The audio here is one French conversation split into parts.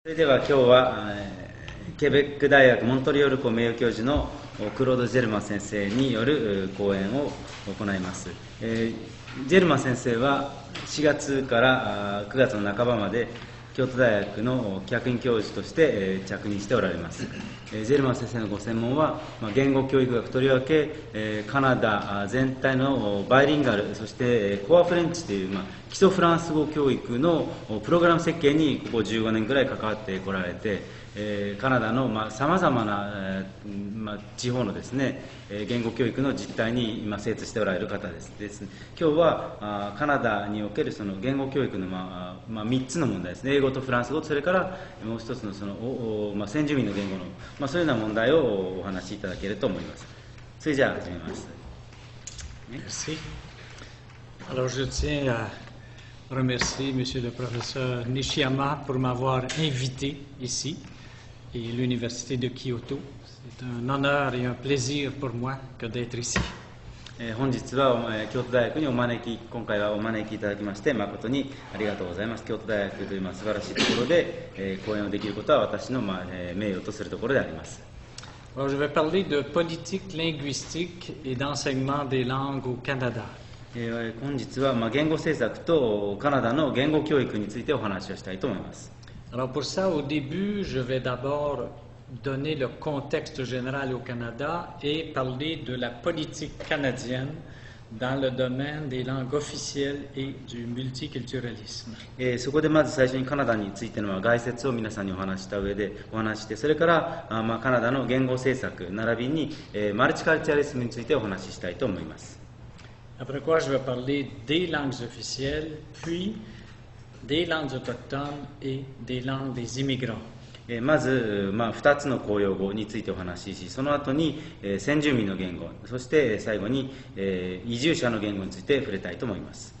それでは今日はケベック大学モントリオール校名誉教授のクロード・ジェルマン先生による講演を行います。ジェルマン先生は4月から9月の半ばまで京都大学の客員教授として着任しておられます。ジェルマン先生のご専門は言語教育学、とりわけカナダ全体のバイリンガル、そしてコアフレンチという基礎フランス語教育のプログラム設計にここ15年ぐらい関わってこられて、カナダのさまざまな地方のですね言語教育の実態に今精通しておられる方です。今日はカナダにおけるその言語教育の3つの問題ですね。英語とフランス語、それからもう一つのその先住民の言語のそういうような問題をお話しいただけると思います。それじゃあ始めます。Merci. Alors je tiens à remercier Monsieur le professeur Nishiyama pour m'avoir invité ici et l'Université de Kyoto. C'est un honneur et un plaisir pour moi que d'être ici. 本日は京都大学に今回はお招きいただきまして誠にありがとうございます。京都大学という素晴らしいところで講演をできることは私の名誉とするところであります。Alors je vais parler de politique linguistique et d'enseignement des langues au Canada. 本日は言語政策とカナダの言語教育についてお話をしたいと思います。Alors pour ça, au début, je vais d'abord donner le contexte général au Canada et parler de la politique canadienne dans le domaine des langues officielles et du multiculturalisme. そこでまず最初にカナダについての概説を皆さんにお話した上でお話して、それからカナダの言語政策並びにマルチカルチャリズムについてお話ししたいと思います。Après quoi, je vais parler des langues officielles, puis des langues autochtones et des langues des immigrants. まず、2つの公用語についてお話しし、その後に先住民の言語、そして最後に移住者の言語について触れたいと思います。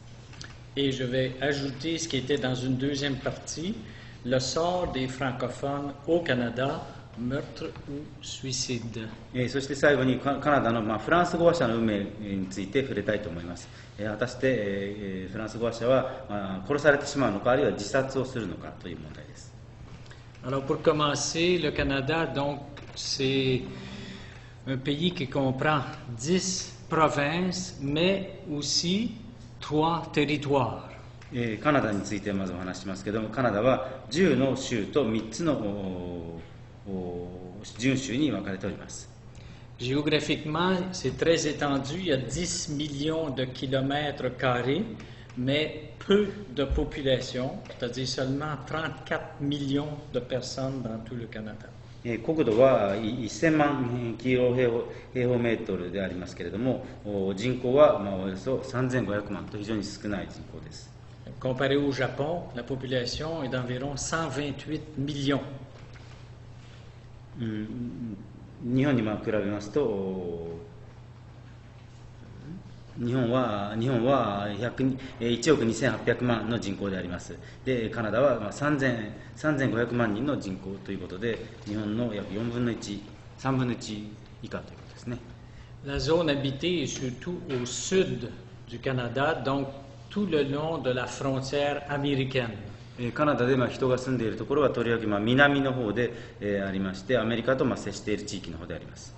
Et je vais ajouter ce qui était dans une deuxième partie, le sort des francophones au Canada, meurtre ou suicide. そして最後にカナダのフランス語話者の運命について触れたいと思います。果たしてフランス語話者は殺されてしまうのか、あるいは自殺をするのかという問題です。Alors pour commencer, le Canada, donc, c'est un pays qui comprend 10 provinces, mais aussi 3 territoires. カナダについてまずお話しますけども、カナダは10の州と3つの準州に分かれております。Géographiquement, c'est très étendu, il y a 10 millions de kilomètres carrés, mais peu de population, c'est-à-dire seulement 34 millions de personnes dans tout le Canada. 国土は1000万キロ平方メートルでありますけれども、人口はおよそ3500万と非常に少ない人口です。Comparé au Japon, la population est d'environ 128 millions. 日本に比べますと、日本は1億2800万の人口であります。で、カナダは3500万人の人口ということで、日本の約4分の1、3分の1以下ということですね。La zone habitée est surtout au sud du Canada, donc tout le long de la frontière américaine. カナダで人が住んでいるところはとりわけ南の方でありまして、アメリカと接している地域の方であります。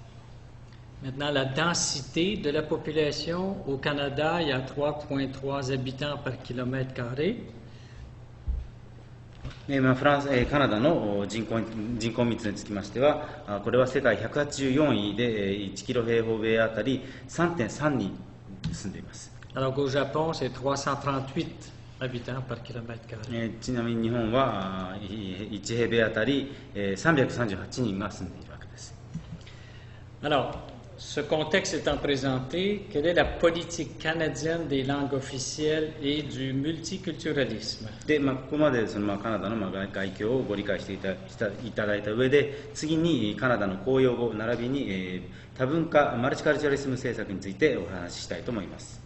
Maintenant, la densité de la population au Canada, il y a 3,3 habitants par kilomètre carré. カナダの人口密度につきましては、これは世界184位で1キロ平方メートルあたり 3.3 人住んでいます。Alors qu'au Japon, c'est 338 habitants par kilomètre carré. ちなみに日本は1平米あたり338人が住んでいるわけです。Alors, ce contexte étant présenté, quelle est la politique canadienne des langues officielles et du multiculturalisme? で、ここまでカナダの概況をご理解していただいた上で、次にカナダの公用語並びに多文化マルチカルチャリズム政策についてお話ししたいと思います。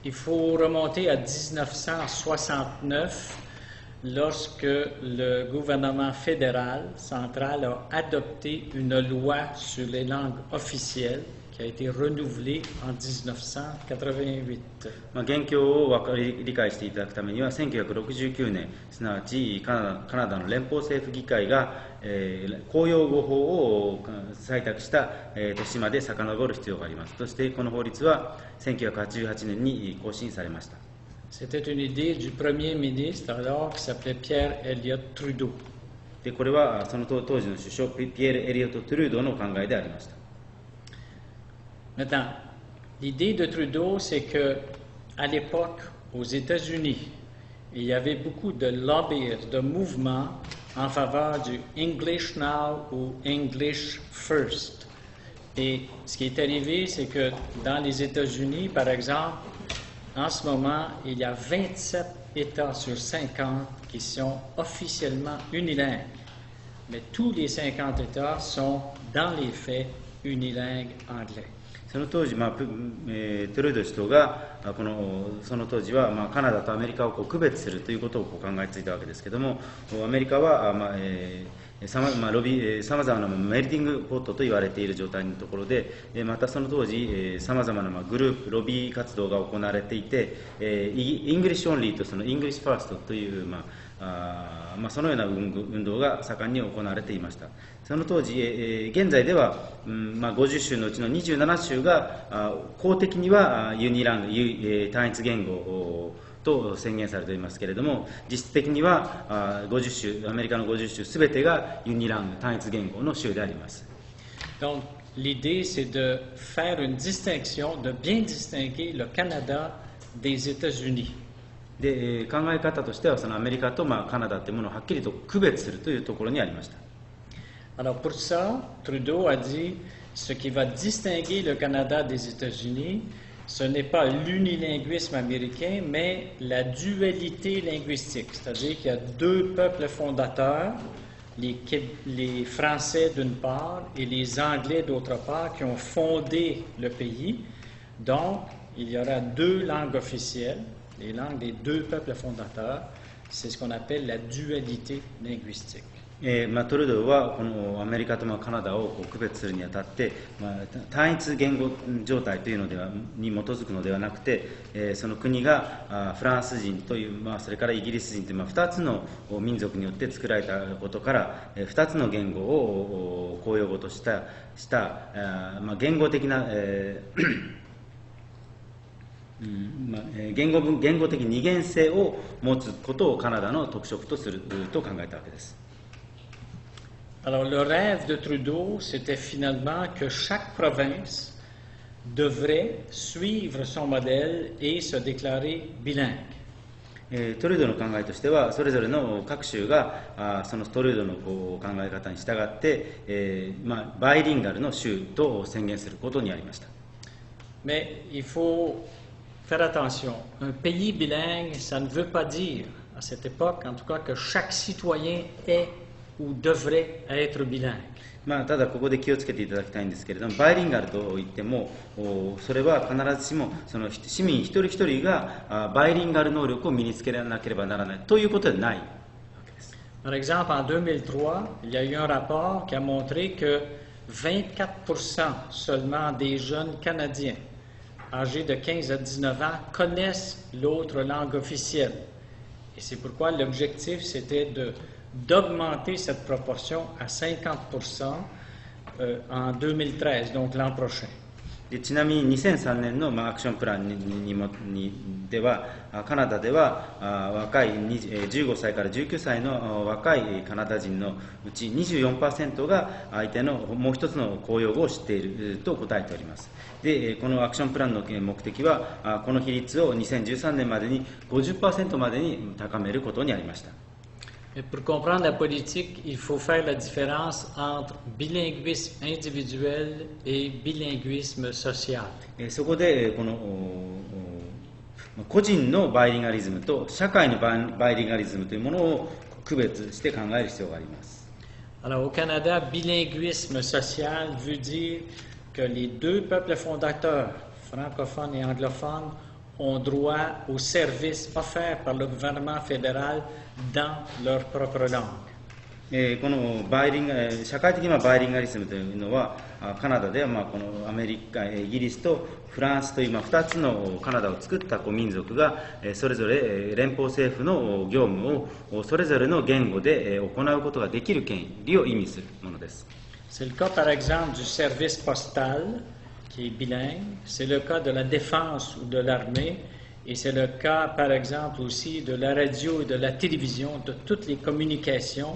Il faut remonter à 1969, lorsque le gouvernement fédéral central a adopté une loi sur les langues officielles qui a été renouvelé en 1988. 現況を理解していただくためには、1969年、すなわちカナダの連邦政府議会が、公用語法を採択した、年まで遡る必要があります。そしてこの法律は1988年に更新されました。C'était une idée du premier ministre alors qui s'appelait Pierre Elliott Trudeau. でこれはその当時の首相ピエール・エリオット・トゥルードの考えでありました。Maintenant, l'idée de Trudeau, c'est que à l'époque, aux États-Unis, il y avait beaucoup de lobbyistes, de mouvements en faveur du English Now ou English First. Et ce qui est arrivé, c'est que dans les États-Unis, par exemple, en ce moment, il y a 27 États sur 50 qui sont officiellement unilingues. Mais tous les 50 États sont, dans les faits, unilingues anglais. その当時、トゥルード首相がその当時は、カナダとアメリカを区別するということを考えついたわけですけれども、アメリカはさまざまなメルティングポットと言われている状態のところで、またその当時さまざまなグループロビー活動が行われていて、イングリッシュオンリーとそのイングリッシュファーストというそのような運動が盛んに行われていました。その当時、現在では、50州のうちの27州が公的にはユニラング、単一言語と宣言されていますけれども、実質的には50州、アメリカの50州すべてがユニラング、単一言語の州であります。Donc, l'idée, c'est de faire une distinction, de bien distinguer le Canada des États-Unis. で考え方としては、そのアメリカとカナダというものをはっきりと区別するというところにありました。Alors pour ça, Trudeau a dit ce qui va distinguer le Canada des États-Unis, ce n'est pas l'unilinguisme américain, mais la dualité linguistique. C'est-à-dire qu'il y a deux peuples fondateurs, les Français d'une part et les Anglais d'autre part, qui ont fondé le pays. Donc, il y aura deux langues officielles, les langues des deux peuples fondateurs. C'est ce qu'on appelle la dualité linguistique. トルドーはこのアメリカとカナダを区別するにあたって、単一言語状態というのに基づくのではなくて、その国がフランス人という、それからイギリス人という2つの民族によって作られたことから、2つの言語を公用語とした言語的な言語的二元性を持つことをカナダの特色とすると考えたわけです。Alors, le rêve de Trudeau, c'était finalement que chaque province devrait suivre son modèle et se déclarer bilingue. トルドーの考えとしては、それぞれの各州がそのトルドーの考え方に従って、バイリンガルの州と宣言することにありました。Mais il faut faire attention. Un pays bilingue, ça ne veut pas dire, à cette époque, en tout cas, que chaque citoyen est ou devrait être bilingue. ただここで気をつけていただきたいんですけれども、バイリンガルといってもそれは必ずしもその市民一人一人がバイリンガル能力を身につけなければならないということではないわけです。Par exemple, en 2003, il y a eu un rapport qui a montré que 24% seulement des jeunes Canadiens âgés de 15 à 19 ans connaissent l'autre langue officielle. Et c'est pourquoi l'objectif, c'était d'augmenter cette proportion à 50% en 2013, donc l'an prochain. ちなみに2003年のアクションプランでは、カナダでは若い15歳から19歳の若いカナダ人のうち 24% が相手のもう一つの公用語を知っていると答えております。でこのアクションプランの目的は、この比率を2013年までに 50% までに高めることにありました。Et pour comprendre la politique, il faut faire la différence entre bilinguisme individuel et bilinguisme social. そこでこの個人のバイリンガリズムと社会のバイリンガリズムというものを区別して考える必要があります。Alors au Canada, bilinguisme social veut dire que les deux peuples fondateurs, francophones et anglophones, ont droit aux services offerts par le gouvernement fédéral dans leur propre langue. このバイリンガ社会的なバイリンガリズムというのはカナダではこのアメリカ、イギリスとフランスという2つのカナダを作った民族がそれぞれ連邦政府の業務をそれぞれの言語で行うことができる権利を意味するものです。C'est le cas par exemple du service postal qui est bilingue, c'est le cas de la défense ou de l'armée, et c'est le cas par exemple aussi de la radio et de la télévision, de toutes les communications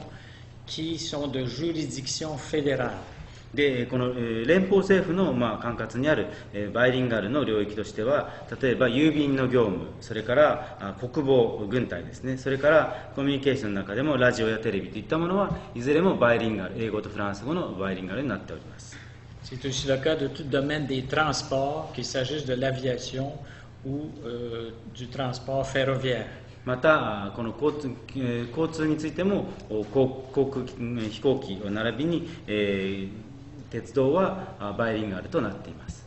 qui sont de juridiction fédérale. でこの連邦政府の管轄にあるバイリンガルの領域としては、例えば郵便の業務、それから国防軍隊ですね、それからコミュニケーションの中でもラジオやテレビといったものはいずれもバイリンガル、英語とフランス語のバイリンガルになっております。C'est aussi le cas de tout le domaine des transports, qu'il s'agisse de l'aviation ou du transport ferroviaire. またこの交通についても航空飛行機並びに、鉄道はバイリンガルとなっています。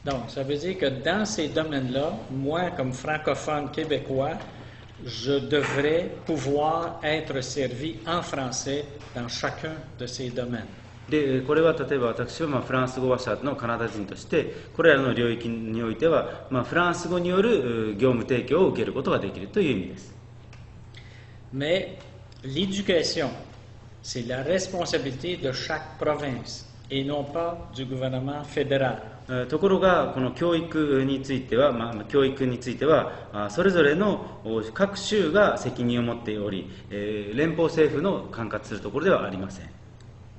Donc, ça veut dire que dans ces domaines-là, moi, comme francophone québécois, je devrais pouvoir être servi en français dans chacun de ces domaines. でこれは例えば私はフランス語話者のカナダ人としてこれらの領域においてはフランス語による業務提供を受けることができるという意味です。Mais l'éducation, c'est la responsabilité de chaque province et non pas du gouvernement fédéral. ところがこの教育については、それぞれの各州が責任を持っており、連邦政府の管轄するところではありません。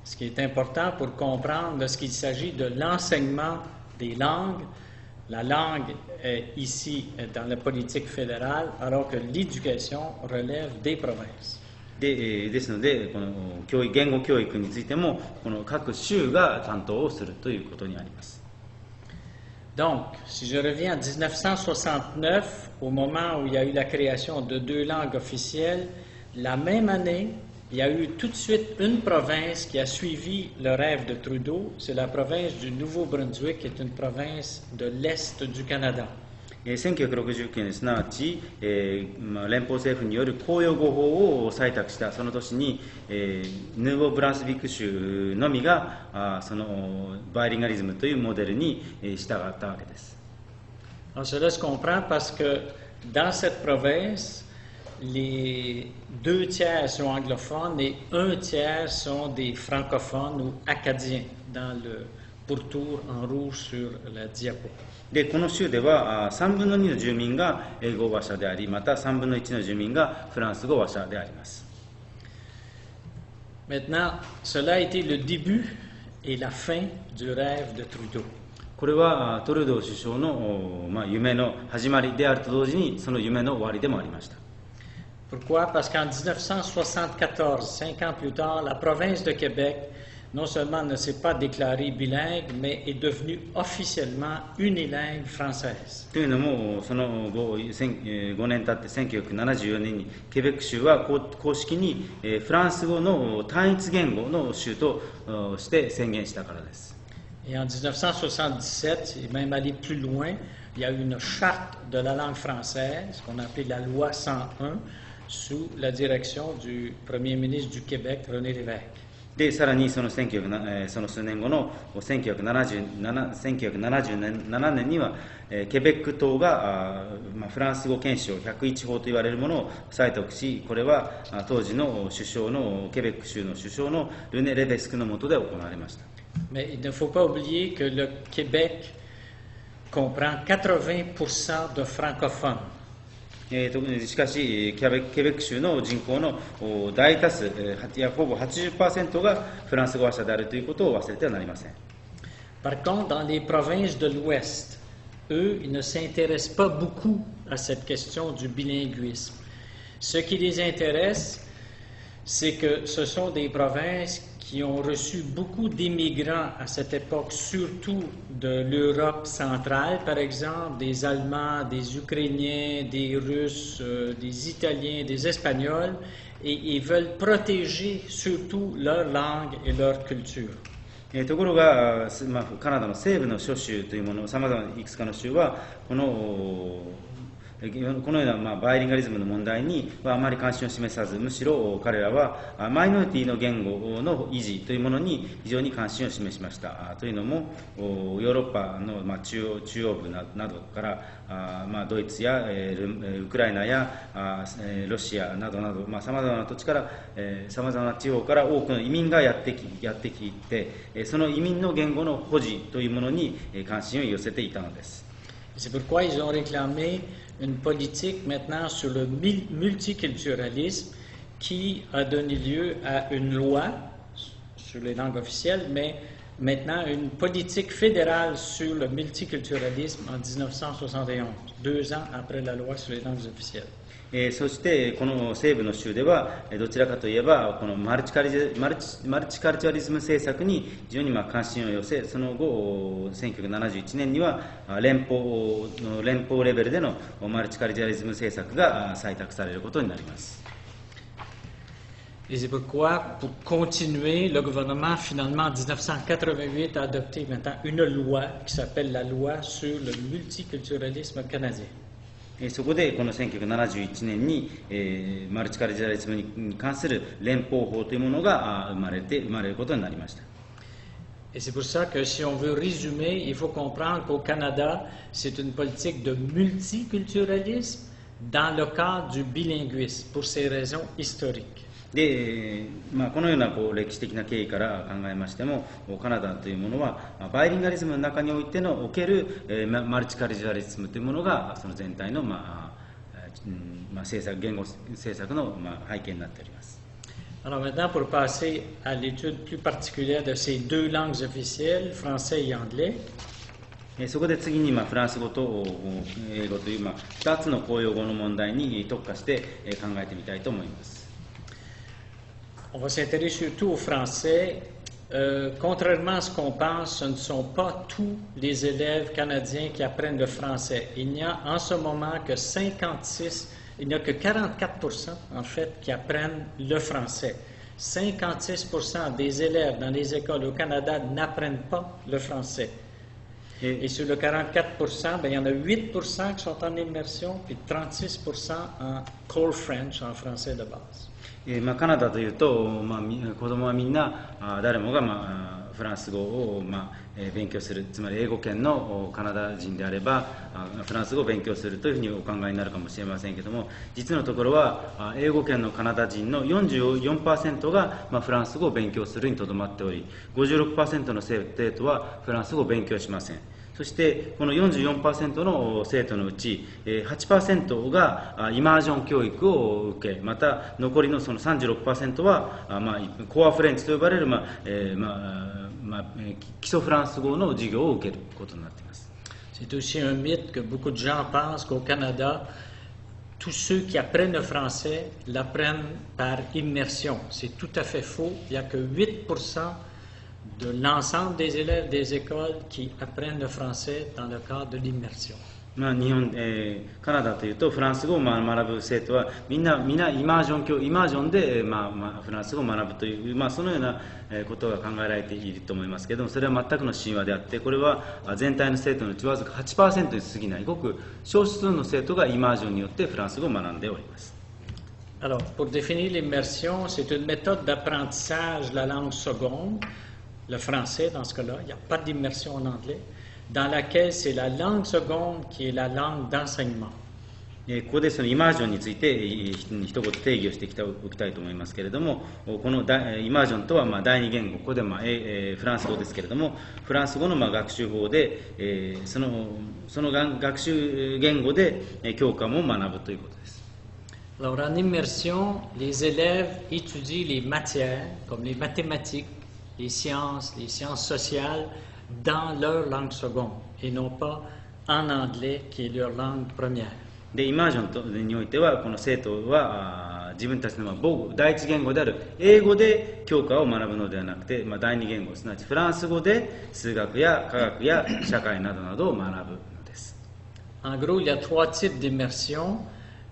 Ce qui est important pour comprendre lorsqu'il s'agit de l'enseignement des langues, la langue est ici dans la politique fédérale, alors que l'éducation relève des provinces. ですので、この言語教育についても、この各州が担当をするということにあります。Donc, si je reviens en 1969, au moment où il y a eu la création de 2 langues officielles, la même année, il y a eu tout de suite une province qui a suivi le rêve de Trudeau, c'est la province du Nouveau-Brunswick, qui est une province de l'Est du Canada. 1969年すなわち、連邦政府による公用語法を採択したその年に、ヌーボーブランスビック州のみがそのバイリンガリズムというモデルに従ったわけです。Alors cela se comprend parce que dans cette province, les 2 tiers sont anglophones et 1 tiers sont des francophones ou acadiens dans le pourtour en rouge sur la diapo. でこの州では3分の2の住民が英語話者であり、また3分の1の住民がフランス語話者であります。Maintenant, cela a été le début et la fin du rêve de Trudeau. これはトルドー首相の、夢の始まりであると同時にその夢の終わりでもありました。Pourquoi? Parce qu'en 1974, 5 ans plus tard, la province de Québec non seulement ne s'est pas déclarée bilingue, mais est devenue officiellement unilingue française. というのも、その5年経って1974年にケベック州は公式にフランス語の単一言語の州として宣言したからです。Et en 1977, et même aller plus loin, il y a eu une charte de la langue française, qu'on a appelée la loi 101, sous la direction du Premier ministre du Québec, René Lévesque. でさらにその数年後の1977年にはケベック島がフランス語憲章101法と言われるものを採択し、これは当時の首相のケベック州の首相のルネ・レベスクの下で行われました。Mais il ne faut pas oublier que le Québec comprend 80% de francophones. しかしケベック州の人口の大多数、ほぼ 80% がフランス語話者であるということを忘れてはなりません。Par contre, dans les provinces de l'Ouest, eux, ils ne s'intéressent pas beaucoup à cette question du bilinguisme. Ce qui les intéresse, c'est que ce sont des provinces qui ont reçu beaucoup d'immigrants à cette époque, surtout de l'Europe centrale, par exemple, des Allemands, des Ukrainiens, des Russes, des Italiens, des Espagnols, et ils veulent protéger surtout leur langue et leur culture. ところが、カナダの西部の諸州というもの、さまざまいくつかの州はこのこのようなバイリンガリズムの問題にはあまり関心を示さず、むしろ彼らはマイノリティの言語の維持というものに非常に関心を示しました。というのも、ヨーロッパの中央部などからドイツやウクライナやロシアなどなどさまざまな土地からさまざまな地方から多くの移民がやってきて、その移民の言語の保持というものに関心を寄せていたのです。C'est pourquoi ils ont réclamé une politique maintenant sur le multiculturalisme qui a donné lieu à une loi sur les langues officielles, mais maintenant une politique fédérale sur le multiculturalisme en 1971, 2 ans après la loi sur les langues officielles. そしてこの西部の州ではどちらかといえばこのマルチカルチャリズム政策に非常に関心を寄せ、その後1971年には連邦レベルでのマルチカルチャリズム政策が採択されることになります。Et c'est pourquoi, pour continuer, le gouvernement finalement en 1988 a adopté maintenant une loi qui s'appelle la loi sur le multiculturalisme canadien. そこでこの1971年に、マルチカルチャリズムに関する連邦法というものが生まれることになりました。Et c'est pour ça que si on veut résumer, il faut comprendre qu'au Canada, c'est une politique de multiculturalisme dans le cadre du bilinguisme, pour ces raisons historiques. でこのような歴史的な経緯から考えましても、カナダというものはバイリンガリズムの中におけるマルチカルチャリズムというものがその全体の言語政策の背景になっております。Alors maintenant, pour passer à l'étude plus particulière de ces 2 langues officielles, français et anglais. そこで次にフランス語と英語という2つの公用語の問題に特化して考えてみたいと思います。On va s'intéresser surtout au français. Contrairement à ce qu'on pense, ce ne sont pas tous les élèves canadiens qui apprennent le français. Il n'y a en ce moment que 44% en fait qui apprennent le français. 56% des élèves dans les écoles au Canada n'apprennent pas le français. Et sur le 44%, il y en a 8% qui sont en immersion, puis 36% en Core French, en français de base. カナダというと、子供はみんな誰もがフランス語を勉強する、つまり英語圏のカナダ人であればフランス語を勉強するというふうにお考えになるかもしれませんけれども、実のところは英語圏のカナダ人の 44% がフランス語を勉強するにとどまっており、 56% の生徒はフランス語を勉強しません。そしてこの 44% の生徒のうち 8% がイマージョン教育を受け、また残りのその 36% はコアフレンチと呼ばれる基礎フランス語の授業を受けることになっています。C'est aussi un mythe que beaucoup de gens pensent qu'au Canada, tous ceux qui apprennent le français l'apprennent par immersion. C'est tout à fait faux. Il n'y a que 8% de l'ensemble des élèves des écoles qui apprennent le français dans le cadre de l'immersion. 日本カナダというとフランス語を学ぶ生徒はみんなイマージョンでフランス語を学ぶという、そのようなことが考えられていると思いますけれども、それは全くの神話であって、これは全体の生徒のうちわずか 8% に過ぎないごく少数の生徒がイマージョンによってフランス語を学んでおります。Alors, pour définir l'immersion, c'est une méthode d'apprentissage de la langue seconde, le français dans ce cas-là, il n'y a pas d'immersion en anglais, dans laquelle c'est la langue seconde qui est la langue d'enseignement. ここでそのイマージョンについて一言定義をしておきたいと思いますけれども、このイマージョンとは第二言語、ここでフランス語ですけれども、フランス語の学習法でその学習言語で教科も学ぶということです。Alors en immersion, les élèves étudient les matières comme les mathématiques, les sciences sociales dans leur langue seconde et non pas en anglais qui est leur langue première. でイマージョンにおいてはこの生徒は自分たちの第一言語である英語で教科を学ぶのではなくて、第二言語すなわちフランス語で数学や科学や社会などなどを学ぶのです。En gros, il y a 3 types d'immersion.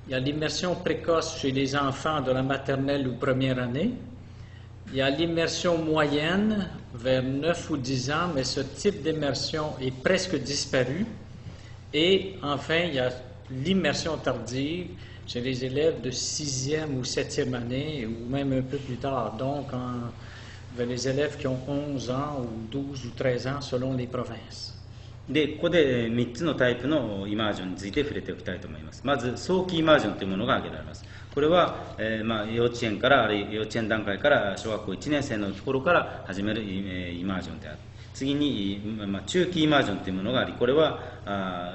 Il y a l'immersion précoce chez les enfants de la maternelle ou première année. Il y a l'immersion moyenne vers 9 ou 10 ans, mais ce type d'immersion est presque disparu. Et enfin, il y a l'immersion tardive chez les élèves de 6e ou 7e année, ou même un peu plus tard. Donc, les élèves qui ont 11 ans ou 12 ou 13 ans selon les provinces. で、ここで3つのタイプのイマージョンについて触れておきたいと思います。まず、早期イマージョンというものが挙げられます。これは、幼稚園から、あるいは幼稚園段階から小学校1年生のところから始めるイマージョンである。次に、中期イマージョンというものがあり、これは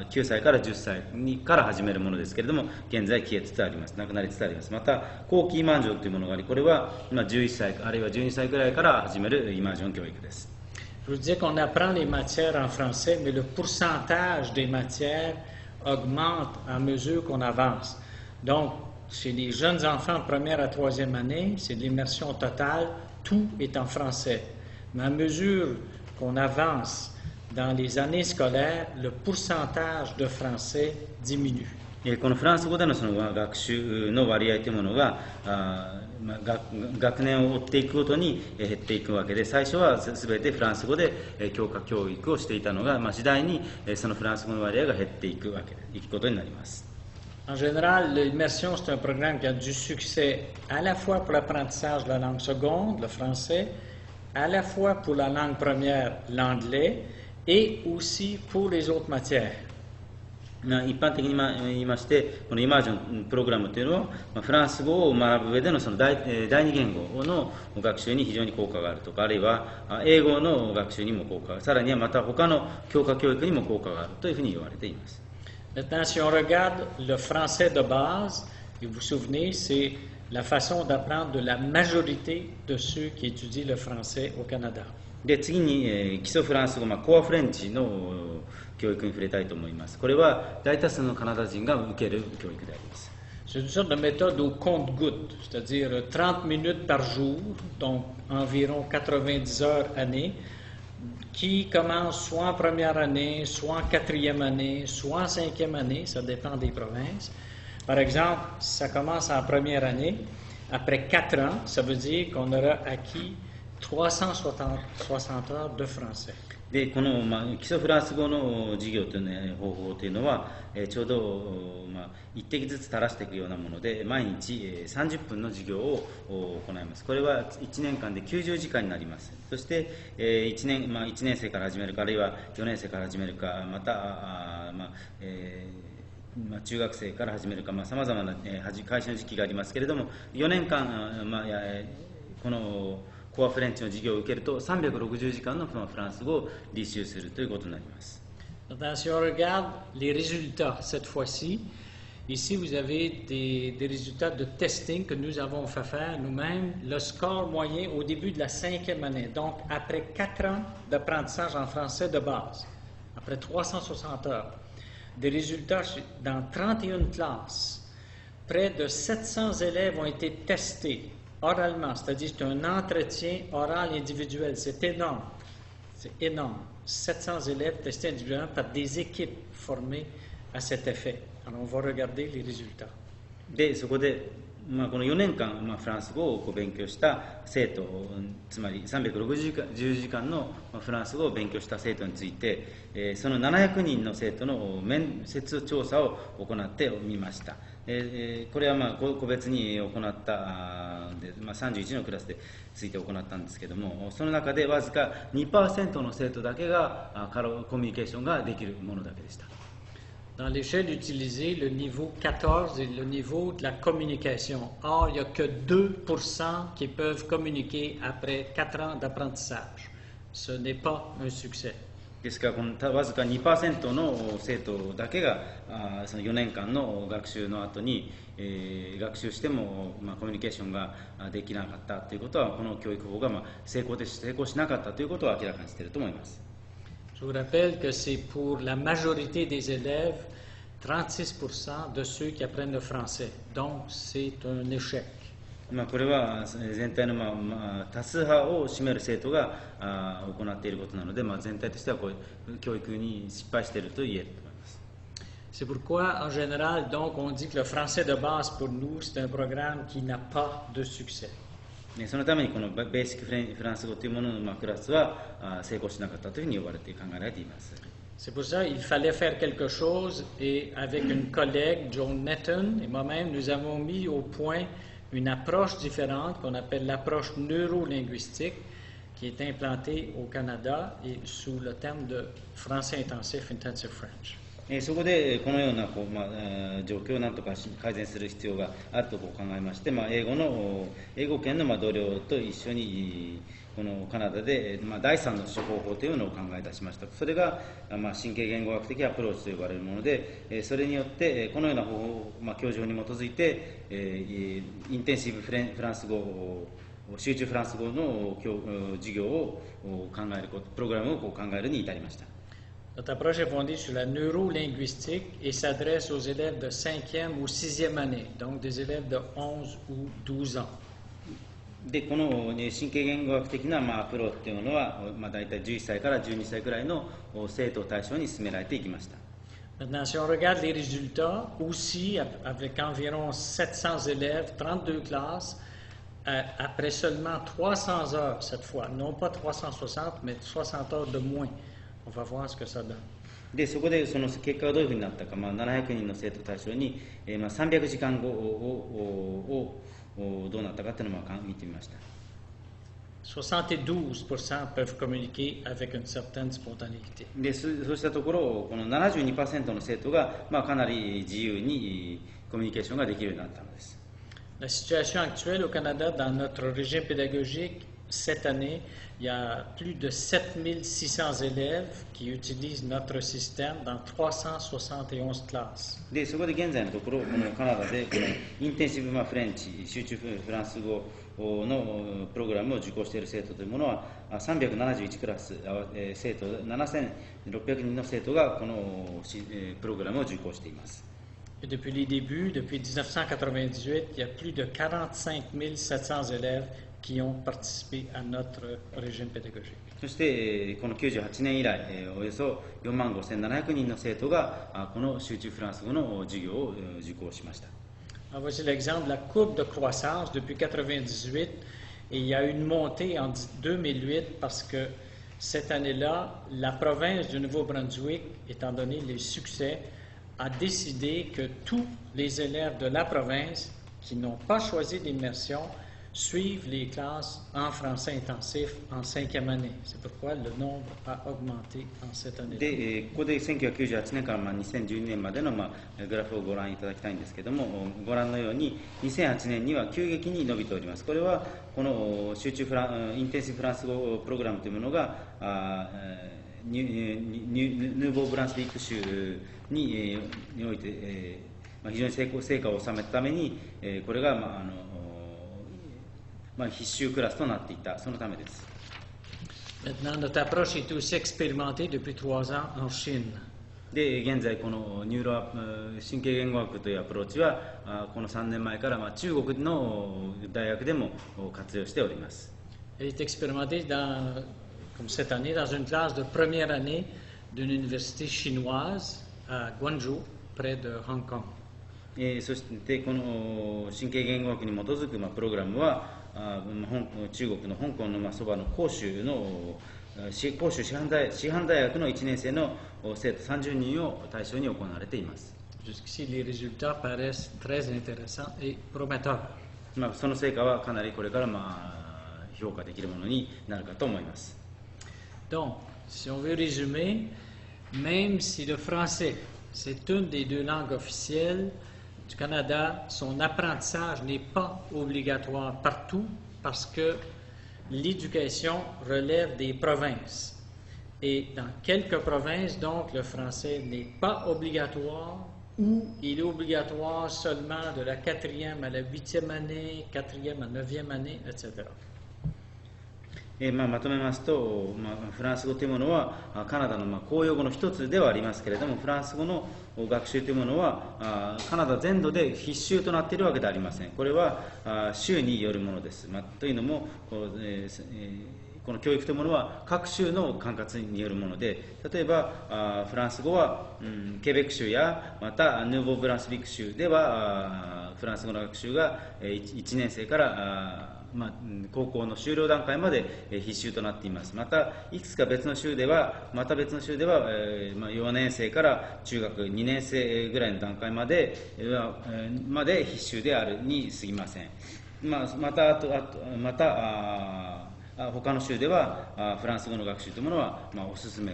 9歳から10歳から始めるものですけれども、現在消えつつあります。なくなりつつあります。また、後期イマージョンというものがあり、これは11歳あるいは12歳ぐらいから始めるイマージョン教育です。Je vous disais qu'on apprend les matières en français, mais le pourcentage des matières augmente à mesure qu'on avance. Donc, chez les jeunes enfants de première à troisième année, c'est de l'immersion totale, tout est en français. Mais à mesure qu'on avance dans les années scolaires, le pourcentage de français diminue. このフランス語でのその学習の割合というものが学年を追っていくごとに減っていくわけで、最初は全てフランス語で教科教育をしていたのが、次第にそのフランス語の割合が減っていくことになります。En général, l'immersion, c'est un programme qui a du succès à la fois pour l'apprentissage de la langue seconde, le français, à la fois pour la langue première, l'anglais, et aussi pour les autres matières. 一般的に言いまして、このイマージョンプログラムというのは、フランス語を学ぶ上でのその第二言語の学習に非常に効果があるとか、あるいは英語の学習にも効果がある、さらにはまた他の教科教育にも効果があるというふうに言われています。Maintenant, si on regarde le français de base, et vous vous souvenez, c'est la façon d'apprendre de la majorité de ceux qui étudient le français au Canada. で、次に、基礎フランス語、コアフレンチの教育に触れたいと思います。これは大多数のカナダ人が受ける教育であります。C'est une sorte de méthode au compte-gouttes, c'est-à-dire 30 minutes par jour, donc environ 90 heures année, qui commence soit en première année, soit en quatrième année, soit en cinquième année, ça dépend des provinces. Par exemple, ça commence en première année, après 4 ans, ça veut dire qu'on aura acquis 360 heures de français. で、この、基礎フランス語の授業という、方法というのは、ちょうど、1滴ずつ垂らしていくようなもので、毎日、30分の授業を行います。これは1年間で90時間になります。そして、1年生から始めるか、あるいは4年生から始めるか、また、中学生から始めるか、さまざまな、開始の時期がありますけれども、4年間、このコアフレンチの授業を受けると360時間のフランス語を履修するということになります。Si on regarde les résultats cette fois-ci, ici vous avez des résultats de testing que nous avons fait faire nous-mêmes. Le score moyen au début de la 5e année, donc après 4 ans d'apprentissage en français de base, après 360 heures, des résultats dans 31 classes. Près de 700 élèves ont été testés oralement, c'est-à-dire c'est un entretien oral individuel. C'est énorme. C'est énorme. 700 élèves testés individuellement par des équipes formées à cet effet. Alors on va regarder les résultats. で、そこで、この4年間、フランス語を勉強した生徒、つまり360時間のフランス語を勉強した生徒について、その700人の生徒の面接調査を行ってみました。これは個別に行った31のクラスでついて行ったんですけども、その中でわずか 2% の生徒だけがコミュニケーションができるものだけでした。Dans l'échelle utilisée, le niveau 14 est le niveau de la communication. Or, il n'y a que 2% qui peuvent communiquer après 4 ans d'apprentissage. Ce n'est pas un succès. ですからこのわずか 2% の生徒だけがその4年間の学習の後に、学習しても、コミュニケーションができなかったということは、この教育法が成功しなかったということを明らかにしていると思います。Je vous rappelle que c'est pour la majorité des élèves, 36% de ceux qui apprennent le français. Donc, c'est un échec. これは全体の多数派を占める生徒が行っていることなので、全体としてはこう教育に失敗していると言えると思います。C'est pourquoi, en général, donc, on dit que le français de base, pour nous, c'est un programme qui n'a pas de succès. そのためにこのベーシックフランス語というもののクラスは成功しなかったというふうに呼ばれて考えられています。C'est pour ça qu'il fallait faire quelque chose et avec une collègue, Joan Netton, et moi-même, nous avons mis au point une approche différente qu'on appelle l'approche neurolinguistique qui est implantée au Canada et sous le terme de français intensif, intensive French. そこでこのような状況をなんとか改善する必要があると考えまして、英語圏の同僚と一緒にこのカナダで第三の処方法というのを考え出しました。それが神経言語学的アプローチと呼ばれるもので、それによってこのような方法、教条に基づいてインテンシブフランス語集中フランス語の授業を考えるプログラムを考えるに至りました。Notre approche est fondée sur la neurolinguistique et s'adresse aux élèves de 5e ou 6e année, donc des élèves de 11 ou 12 ans. でこの神経言語学的なアプローチというのは大体11歳から12歳くらいの生徒を対象に進められていきました。Maintenant, si on regarde les résultats, aussi avec environ 700 élèves, 32 classes, après seulement 300 heures cette fois, non pas 360, mais 60 heures de moins. On va voir ce que ça donne. でそこでその結果がどういうふうになったか、700人の生徒を対象に、300時間後をどうなったかというのを見てみました。72% peuvent communiquer avec une certaine spontanéité. でそうしたところ、この 72% の生徒が、かなり自由にコミュニケーションができるようになったのです。La situation actuelle au Canada, dans notre régime pédagogique, cette année, il y a plus de 7600 élèves qui utilisent notre système dans 371 classes. でそこで現在のところ、このカナダでこのインテンシブフレンチ、集中フランス語のプログラムを受講している生徒というものは371クラス、生徒7600人の生徒がこのプログラムを受講しています。Et depuis les débuts, depuis 1998, il y a plus de 45 700 élèves qui ont participé à notre régime pédagogique. そしてこの98年以来、およそ4万5700人の生徒がこの集中フランス語の授業を受講しました。Voici l'exemple de la courbe de croissance depuis 1998 et il y a une montée en 2008 parce que cette année-là, la province du Nouveau-Brunswick, étant donné les succès, a décidé que tous les élèves de la province qui n'ont pas choisi l'immersion suivent les classes en français intensif en 5e année. C'est pourquoi le nombre a augmenté en cette année. でここで1998年から2012年までのグラフをご覧いただきたいんですけども、ご覧のように2008年には急激に伸びております。これはこの集中インテンシブフランス語プログラムというものがヌーボーブランスビック州において非常に成果を収めたためにこれが必修クラスとなっていた、そのためです。Maintenant, notre approche est aussi expérimentée depuis 3 ans en Chine. で現在この神経言語学というアプローチはこの3年前から中国の大学でも活用しております。Elle est expérimentée comme cette année, dans une classe de première année d'une université chinoise à Guangzhou, près de Hong Kong. そしてこの神経言語学に基づくプログラムは中国の香港のそばの広州師範大学の1年生の生徒30人を対象に行われています。Jusqu'ici, les résultats paraissent très intéressants et prometteurs. その成果はかなりこれから評価できるものになるかと思います。Donc, si on veut résumer, même si le français, c'est une des 2 langues officielles du Canada, son apprentissage n'est pas obligatoire partout parce que l'éducation relève des provinces. Et dans quelques provinces, donc, le français n'est pas obligatoire ou il est obligatoire seulement de la 4e à la 8e année, 4e à 9e année, etc. まとめますと、フランス語というものはカナダの公用語の一つではありますけれども、フランス語の学習というものはカナダ全土で必修となっているわけではありません。これは州によるものです。というのもこの教育というものは各州の管轄によるもので、例えばフランス語はケベック州やまたヌーボーブランスビック州ではフランス語の学習が1年生から高校の修了段階まで必修となっています。またいくつか別の州では4年生から中学2年生ぐらいの段階まで必修であるに過ぎません。また他の州ではフランス語の学習というものは進め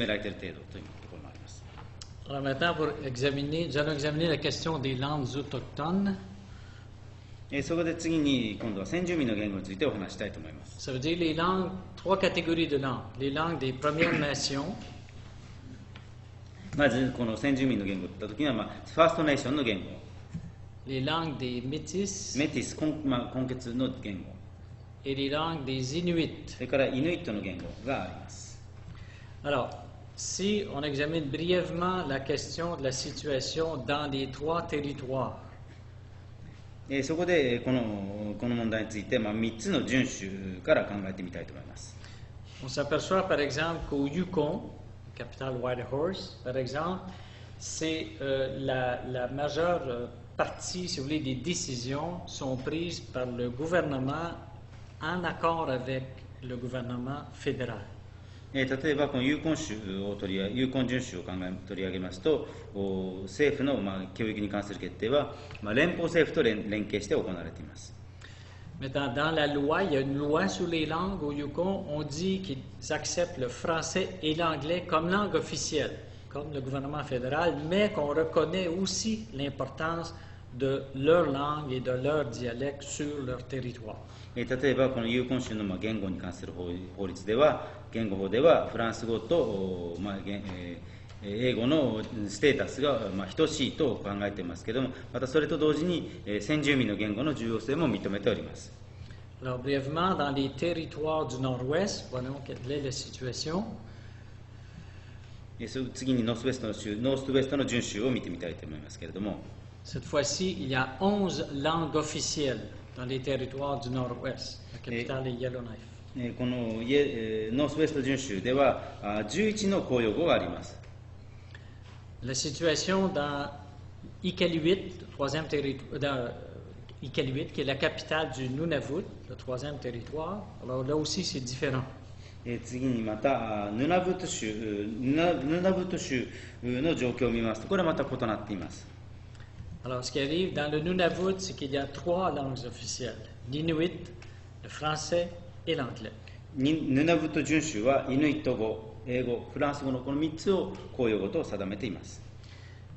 られている程度というところもあります。Alors maintenant, nous allons examiner la question des langues autochtones. そこで次に今度は先住民の言語についてお話したいと思います。Ça veut dire les langues, 3 catégories de langues. Les langues des Premières Nations. まずこの先住民の言語といったときには、ファーストネーションの言語、 Les langues des Métis. メティス、根血の言語、 Et les langues des Inuits. それからイヌイットの言語があります。 Alors, si on examine brièvement la question de la situation dans les 3 territoires. そこでこの問題について、3つの順守から考えてみたいと思います。 On s'aperçoit par exemple qu'au Yukon, capitale Whitehorse, par exemple, c'est la majeure partie, si vous voulez, des décisions sont prises par le gouvernement en accord avec le gouvernement fédéral. 例えばこの有根準守を取り上げますと、政府の教育に関する決定は連邦政府と連携して行われています。 Maintenant, dans la loi, il y a une loi sur les langues au Yukon. On dit qu'ils acceptent le français et l'anglais comme langue officielle, comme le gouvernement fédéral, mais qu'on reconnaît aussi l'importance de leur langue et de leur dialecte sur leur territoire. 例えばこの有根州の言語に関する法律では、言語法ではフランス語と英語のステータスが等しいと考えていますけれども、またそれと同時に先住民の言語の重要性も認めております。 Alors, brièvement, dans les territoires du Nord-Ouest, voyons quelle est la situation. 次にノースウェストの準州を見てみたいと思いますけれども、 Cette fois-ci, il y a 11 langues officielles dans les territoires du Nord-Ouest. La capitale est Yellowknife. このノースウェスト準州では11の公用語があります。 La situation dans Iqaluit, Iqaluit, qui est la capitale du Nunavut, le 3e territoire, alors là aussi c'est différent. 次にまたヌナブット州の状況を見ますと、これはまた異なっています。 Alors, ce qui arrive dans le Nunavut, c'est qu'il y a 3 langues officielles, l'Inuit, le français et l'anglais. ヌナブット準州はイヌイット語、英語、フランス語のこの3つを公用語と定めています。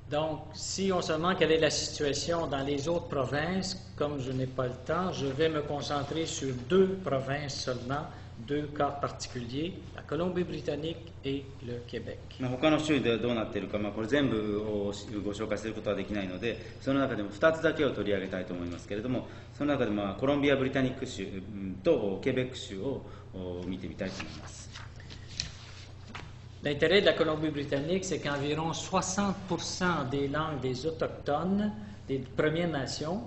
Donc, si on se demande quelle est la situation dans les autres provinces, comme je n'ai pas le temps, je vais me concentrer sur 2 provinces seulement, 2 cas particuliers, la Colombie-Britannique et le Québec. 他の州ではどうなっているか、これ全部をご紹介することはできないので、その中でも2つだけを取り上げたいと思いますけれども、その中でコロンビア・ブリタニック州とケベック州を見てみたいと思います。 L'intérêt de la Colombie-Britannique, c'est qu'environ 60% des langues des autochtones, des Premières Nations,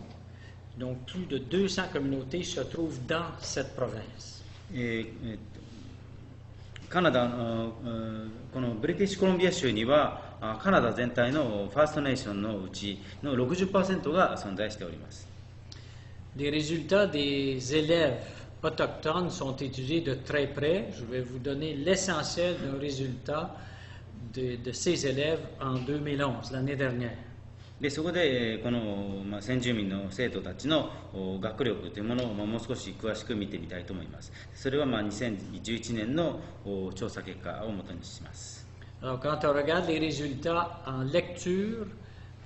donc plus de 200 communautés, se trouvent dans cette province. カナダこのブリティッシュコロンビア州にはカナダ全体のファーストネーションのうちの 60% が存在しております。 Les résultats des élèves autochtones sont étudiés de très près. Je vais vous donner l'essentiel d'un résultat de ces élèves en 2011, l'année dernière. でそこでこの、先住民の生徒たちの学力というものをもう少し詳しく見てみたいと思います。それは2011年の調査結果をもとにします。 Alors, quand on regarde les résultats en lecture,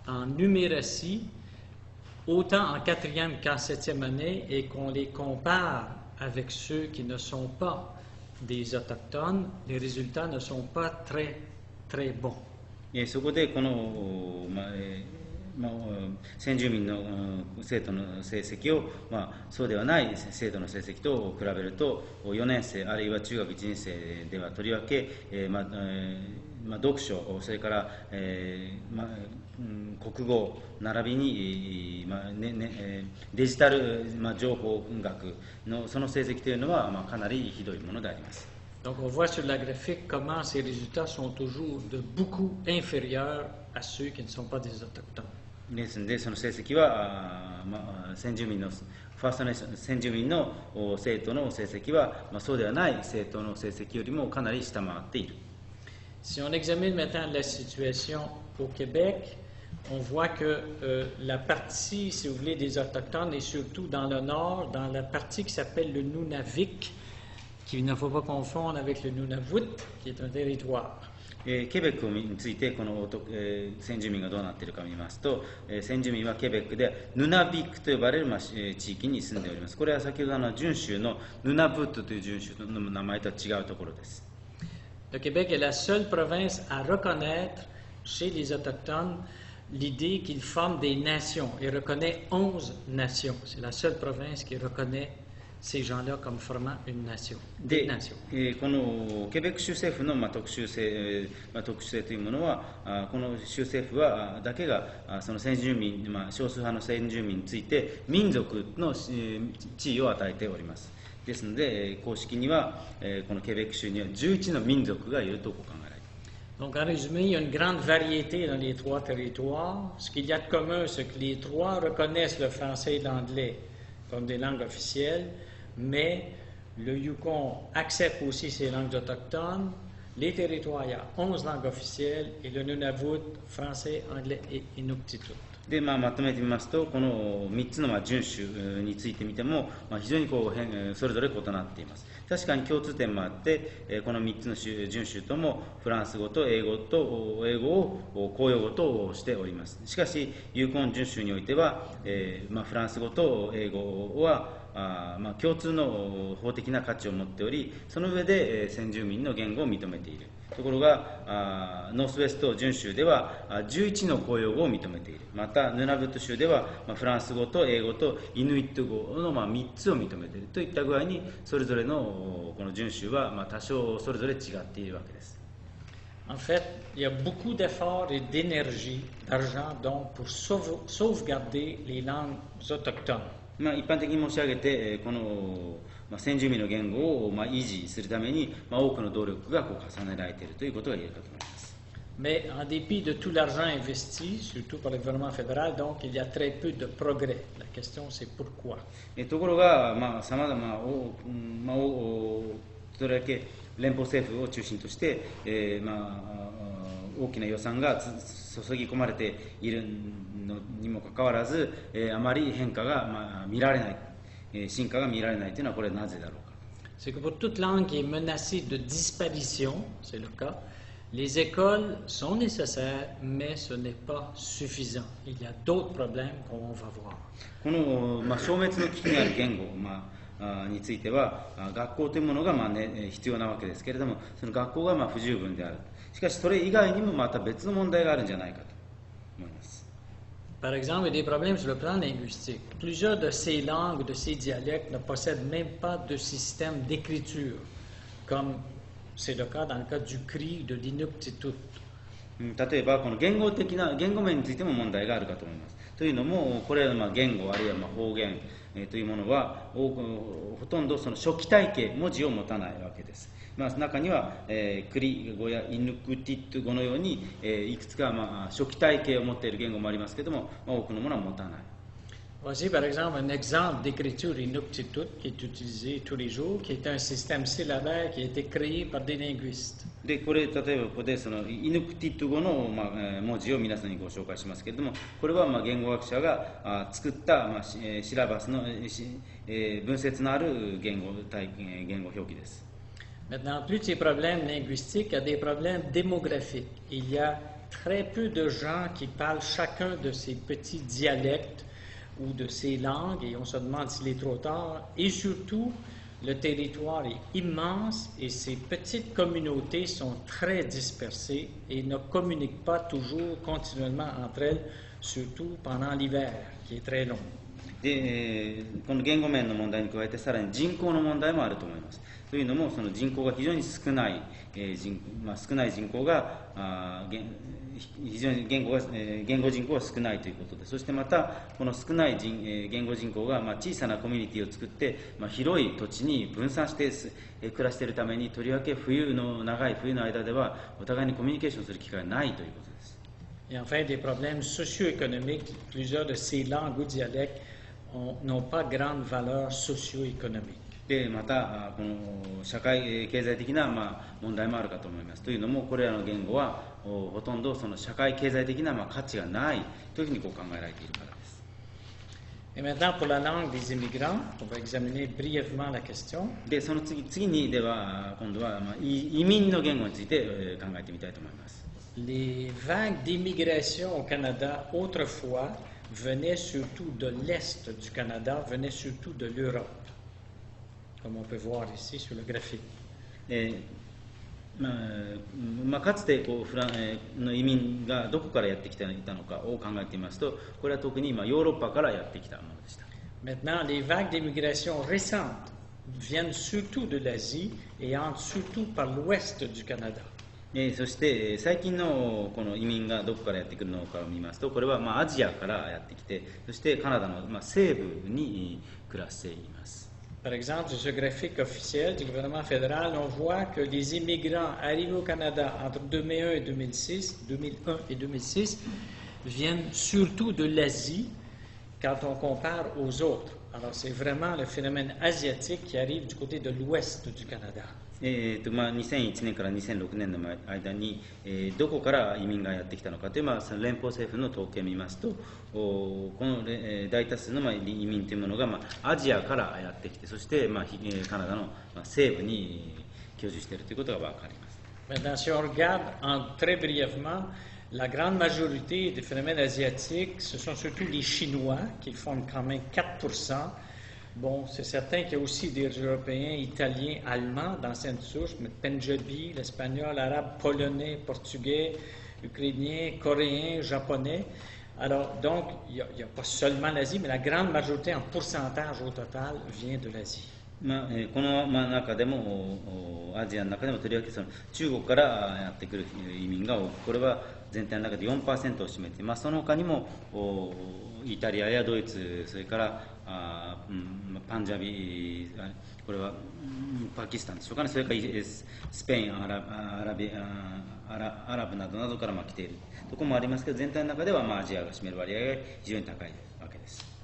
en numératie, autant en 4e qu'en 7e année, et qu'on les compare avec ceux qui ne sont pas des autochtones, les résultats ne sont pas très, très bons. そこでこの、先住民の生徒の成績を、そうではない生徒の成績と比べると、4年生あるいは中学1年生ではとりわけ、読書、それから、国語並びに、デジタル、情報学のその成績というのは、かなりひどいものであります。 Donc, on voit sur la graphique comment ces résultats sont toujours de beaucoup inférieurs à ceux qui ne sont pas des autochtones. ですので、その成績は先住民のファーストネーション先住民の生徒の成績は、そうではない生徒の成績よりもかなり下回っている。Si on examine maintenant la situation au Québec, on voit que la partie, si vous voulez, des Autochtones est surtout dans le nord, dans la partie qui s'appelle le Nunavik, qu'il ne faut pas confondre avec le Nunavut, qui est un territoire. ケベックについてこの、先住民がどうなっているかを見ますと、先住民はケベックでヌナビックと呼ばれる、地域に住んでおります。これは先ほど準州のヌナブットという準州の名前とは違うところです。Le Québec est la seule province à reconnaître chez les Autochtones l'idée qu'ils forment des nations et reconnaît 11 nations. C'est la seule province qui reconnaît ces gens-là comme formant une nation. で、このケベック州政府の特殊性というものは、この州政府はだけがその先住民、少数派の先住民について民族の地位を与えております。ですので、公式にはこのケベック州には11の民族がいると考えられる。Donc, en résumé, il y a une grande variété dans les trois territoires. Ce qu'il y a de commun, c'est que les trois reconnaissent le français et l'anglais comme des langues officielles, mais le Yukon accepte aussi ces langues autochtones. Les territoires, il y a 11 langues officielles, et le Nunavut, français, anglais et Inuktitut. でまとめてみますと、この3つの準州についてみても、非常にそれぞれ異なっています。確かに共通点もあって、この3つの準州ともフランス語と英語を公用語としております。しかし、ユーコン準州においては、フランス語と英語は共通の法的な価値を持っており、その上で先住民の言語を認めている。ところがノースウェスト準州では11の公用語を認めている。またヌナブット州ではフランス語と英語とイヌイット語の3つを認めているといった具合に、それぞれのこの準州は多少それぞれ違っているわけです。En fait, il y a beaucoup d'efforts et d'énergie, d'argent donc pour sauvegarder les langues autochtones. 一般的に申し上げて、この先住民の言語を維持するために多くの努力が重ねられているということが言えるかと思います。Mais en dépit de tout l'argent investi, surtout par le gouvernement fédéral, donc il y a très peu de progrès. La question c'est pourquoi. ところが、様々それだけ連邦政府を中心として、大きな予算が注ぎ込まれているのにもかかわらず、あまり変化が見られない、進化が見られないというのはこれはなぜだろうか。C'est que pour toute langue qui est menacée de disparition, c'est le cas, les écoles sont nécessaires, mais ce n'est pas suffisant. Il y a d'autres problèmes qu'on va voir. この、消滅の危機にある言語、については学校というものが必要なわけですけれども、その学校が不十分である。しかしそれ以外にもまた別の問題があるんじゃないかと思います。Par exemple, il y a des problèmes sur le plan linguistique. Plusieurs de ces langues, de ces dialectes ne possèdent même pas de système d'écriture, comme c'est le cas dans le cas du Cri de l'Inuktitut. 例えばこの言語面についても問題があるかと思います。というのも、これは言語あるいは方言というものはほとんどその初期体系、文字を持たないわけです。中には、クリ語やイヌクティット語のように、いくつか、初期体系を持っている言語もありますけれども、多くのものは持たない。Voici par exemple un exemple d'écriture Inuktitut qui est utilisé tous les jours, qui est un système syllabaire qui a été créé par des linguistes. でこれ例えばここでそのイヌクティット語の、文字を皆さんにご紹介しますけれども、これは言語学者が作った、シラバスの、文節のある言語表記です。Maintenant, en plus de ces problèmes linguistiques, il y a des problèmes démographiques. Il y a très peu de gens qui parlent chacun de ces petits dialectes ou de ces langues, et on se demande s'il est trop tard. Et surtout, le territoire est immense et ces petites communautés sont très dispersées et ne communiquent pas toujours continuellement entre elles, surtout pendant l'hiver, qui est très long. でこの言語面の問題に加えて、さらに人口の問題もあると思います。というのも、その人口が非常に少ない、少ない人口が非常に言語人口が少ないということで、そしてまたこの少ない言語人口が小さなコミュニティを作って、広い土地に分散して暮らしているために、とりわけ長い冬の間ではお互いにコミュニケーションする機会がないということです。Et enfin, des problèmes socio-économiques. Plusieurs de ces langues ou dialectes n'ont pas grande valeur socio-économique. でまたこの社会経済的な問題もあるかと思います。というのもこれらの言語はほとんどその社会経済的な価値がないというふうに考えられているからです。 Et maintenant, pour la langue des immigrants, on va examiner brièvement la question. でその次にでは今度は移民の言語について考えてみたいと思います。 Les vagues d'immigration au Canada autrefois venaient surtout de l'Est du Canada, venaient surtout de l'Europe, comme on peut voir ici sur le graphique. かつてフランの移民がどこからやってきていたのかを考えてみますと、これは特にヨーロッパからやってきたものでした。 Maintenant, les vagues d'immigration récentes viennent surtout de l'Asie et entrent surtout par l'ouest du Canada. そして最近のこの移民がどこからやってくるのかを見ますと、これはアジアからやってきて、そしてカナダの西部に暮らしています。 Par exemple, sur ce graphique officiel du gouvernement fédéral, on voit que les immigrants arrivés au Canada entre 2001 et 2006 viennent surtout de l'Asie quand on compare aux autres. Alors, c'est vraiment le phénomène asiatique qui arrive du côté de l'ouest du Canada. 2001年から2006年の間に、どこから移民がやってきたのかという、その連邦政府の統計を見ますと、この大多数の移民というものがアジアからやってきて、そしてカナダの西部に居住しているということが分かります。 Maintenant, si on regarde très brièvement, la grande majorité des phénomènes asiatiques, ce sont surtout les Chinois qui forment quand même 4%. Bon, c'est certain qu'il y a aussi des Européens, Italiens, Allemands d'anciennes souches, mais Pendjabi, l'espagnol, arabe, polonais, portugais, ukrainien, coréen, japonais. Alors, donc, il n'y a pas seulement l'Asie, mais la grande majorité en pourcentage au total vient de l'Asie. この中でもアジアの中でもとりわけその中国からやってくる移民が多く、これは全体の中で 4% を占めて、その他にもイタリアやドイツ、それからパンジャビ、これはパキスタンでしょうかね、それからスペイン、アラブなどから来ているところもありますけど、全体の中ではアジアが占める割合が非常に高いわけです。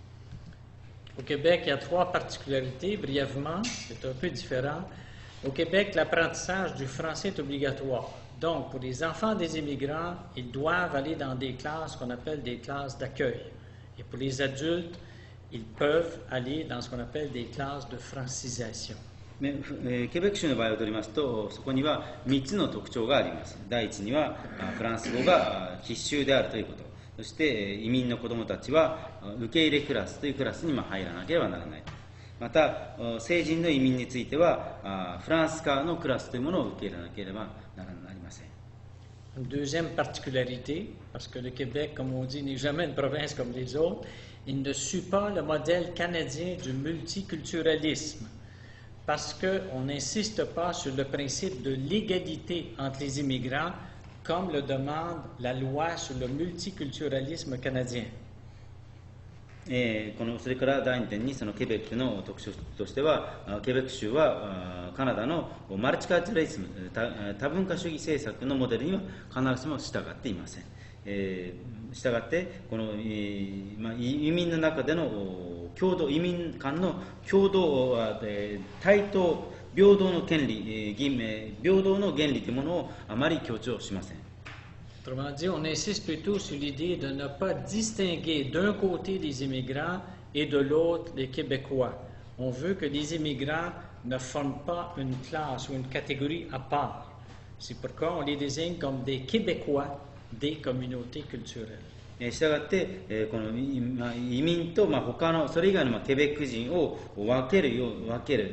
Au Québec, il y a 3 particularités, brièvement, c'est un peu différent. Au Québec, l'apprentissage du français est obligatoire. Donc, pour les enfants des immigrants, ils doivent aller dans des classes qu'on appelle des classes d'accueil. Et pour les adultes, ils peuvent aller dans ce qu'on appelle des classes de francisation. ケベック州の場合を取りますと、そこには3つの特徴があります。第一にはフランス語が必修であるということ、そして移民の子どもたちは受け入れクラスというクラスに入らなければならない。また成人の移民についてはフランス科のクラスというものを受け入れなければなりません。 Une deuxième particularité, parce que le Québec, comme on dit, n'est jamais une province comme les autres, il ne suit pas le modèle canadien du multiculturalisme, parce qu'on n'insiste pas sur le principe de l'égalité entre les immigrants, comme le demande la loi sur le multiculturalisme canadien. それから第2点にそのケベックの特徴としては、ケベック州はカナダのマルチカルチャリズム、多文化主義政策のモデルには必ずしも従っていません。従ってこの、移民の中での移民間の共同、対等平等の権利、平等の原理というものをあまり強調しません。 Autrement dit, on insiste plutôt sur l'idée de ne pas distinguer d'un côté les immigrants et de l'autre les Québécois. On veut que les immigrants ne forment pas une classe ou une catégorie à part. C'est pourquoi on les désigne comme des Québécois des communautés culturelles. したがって、この移民と他のそれ以外のケベック人を分ける、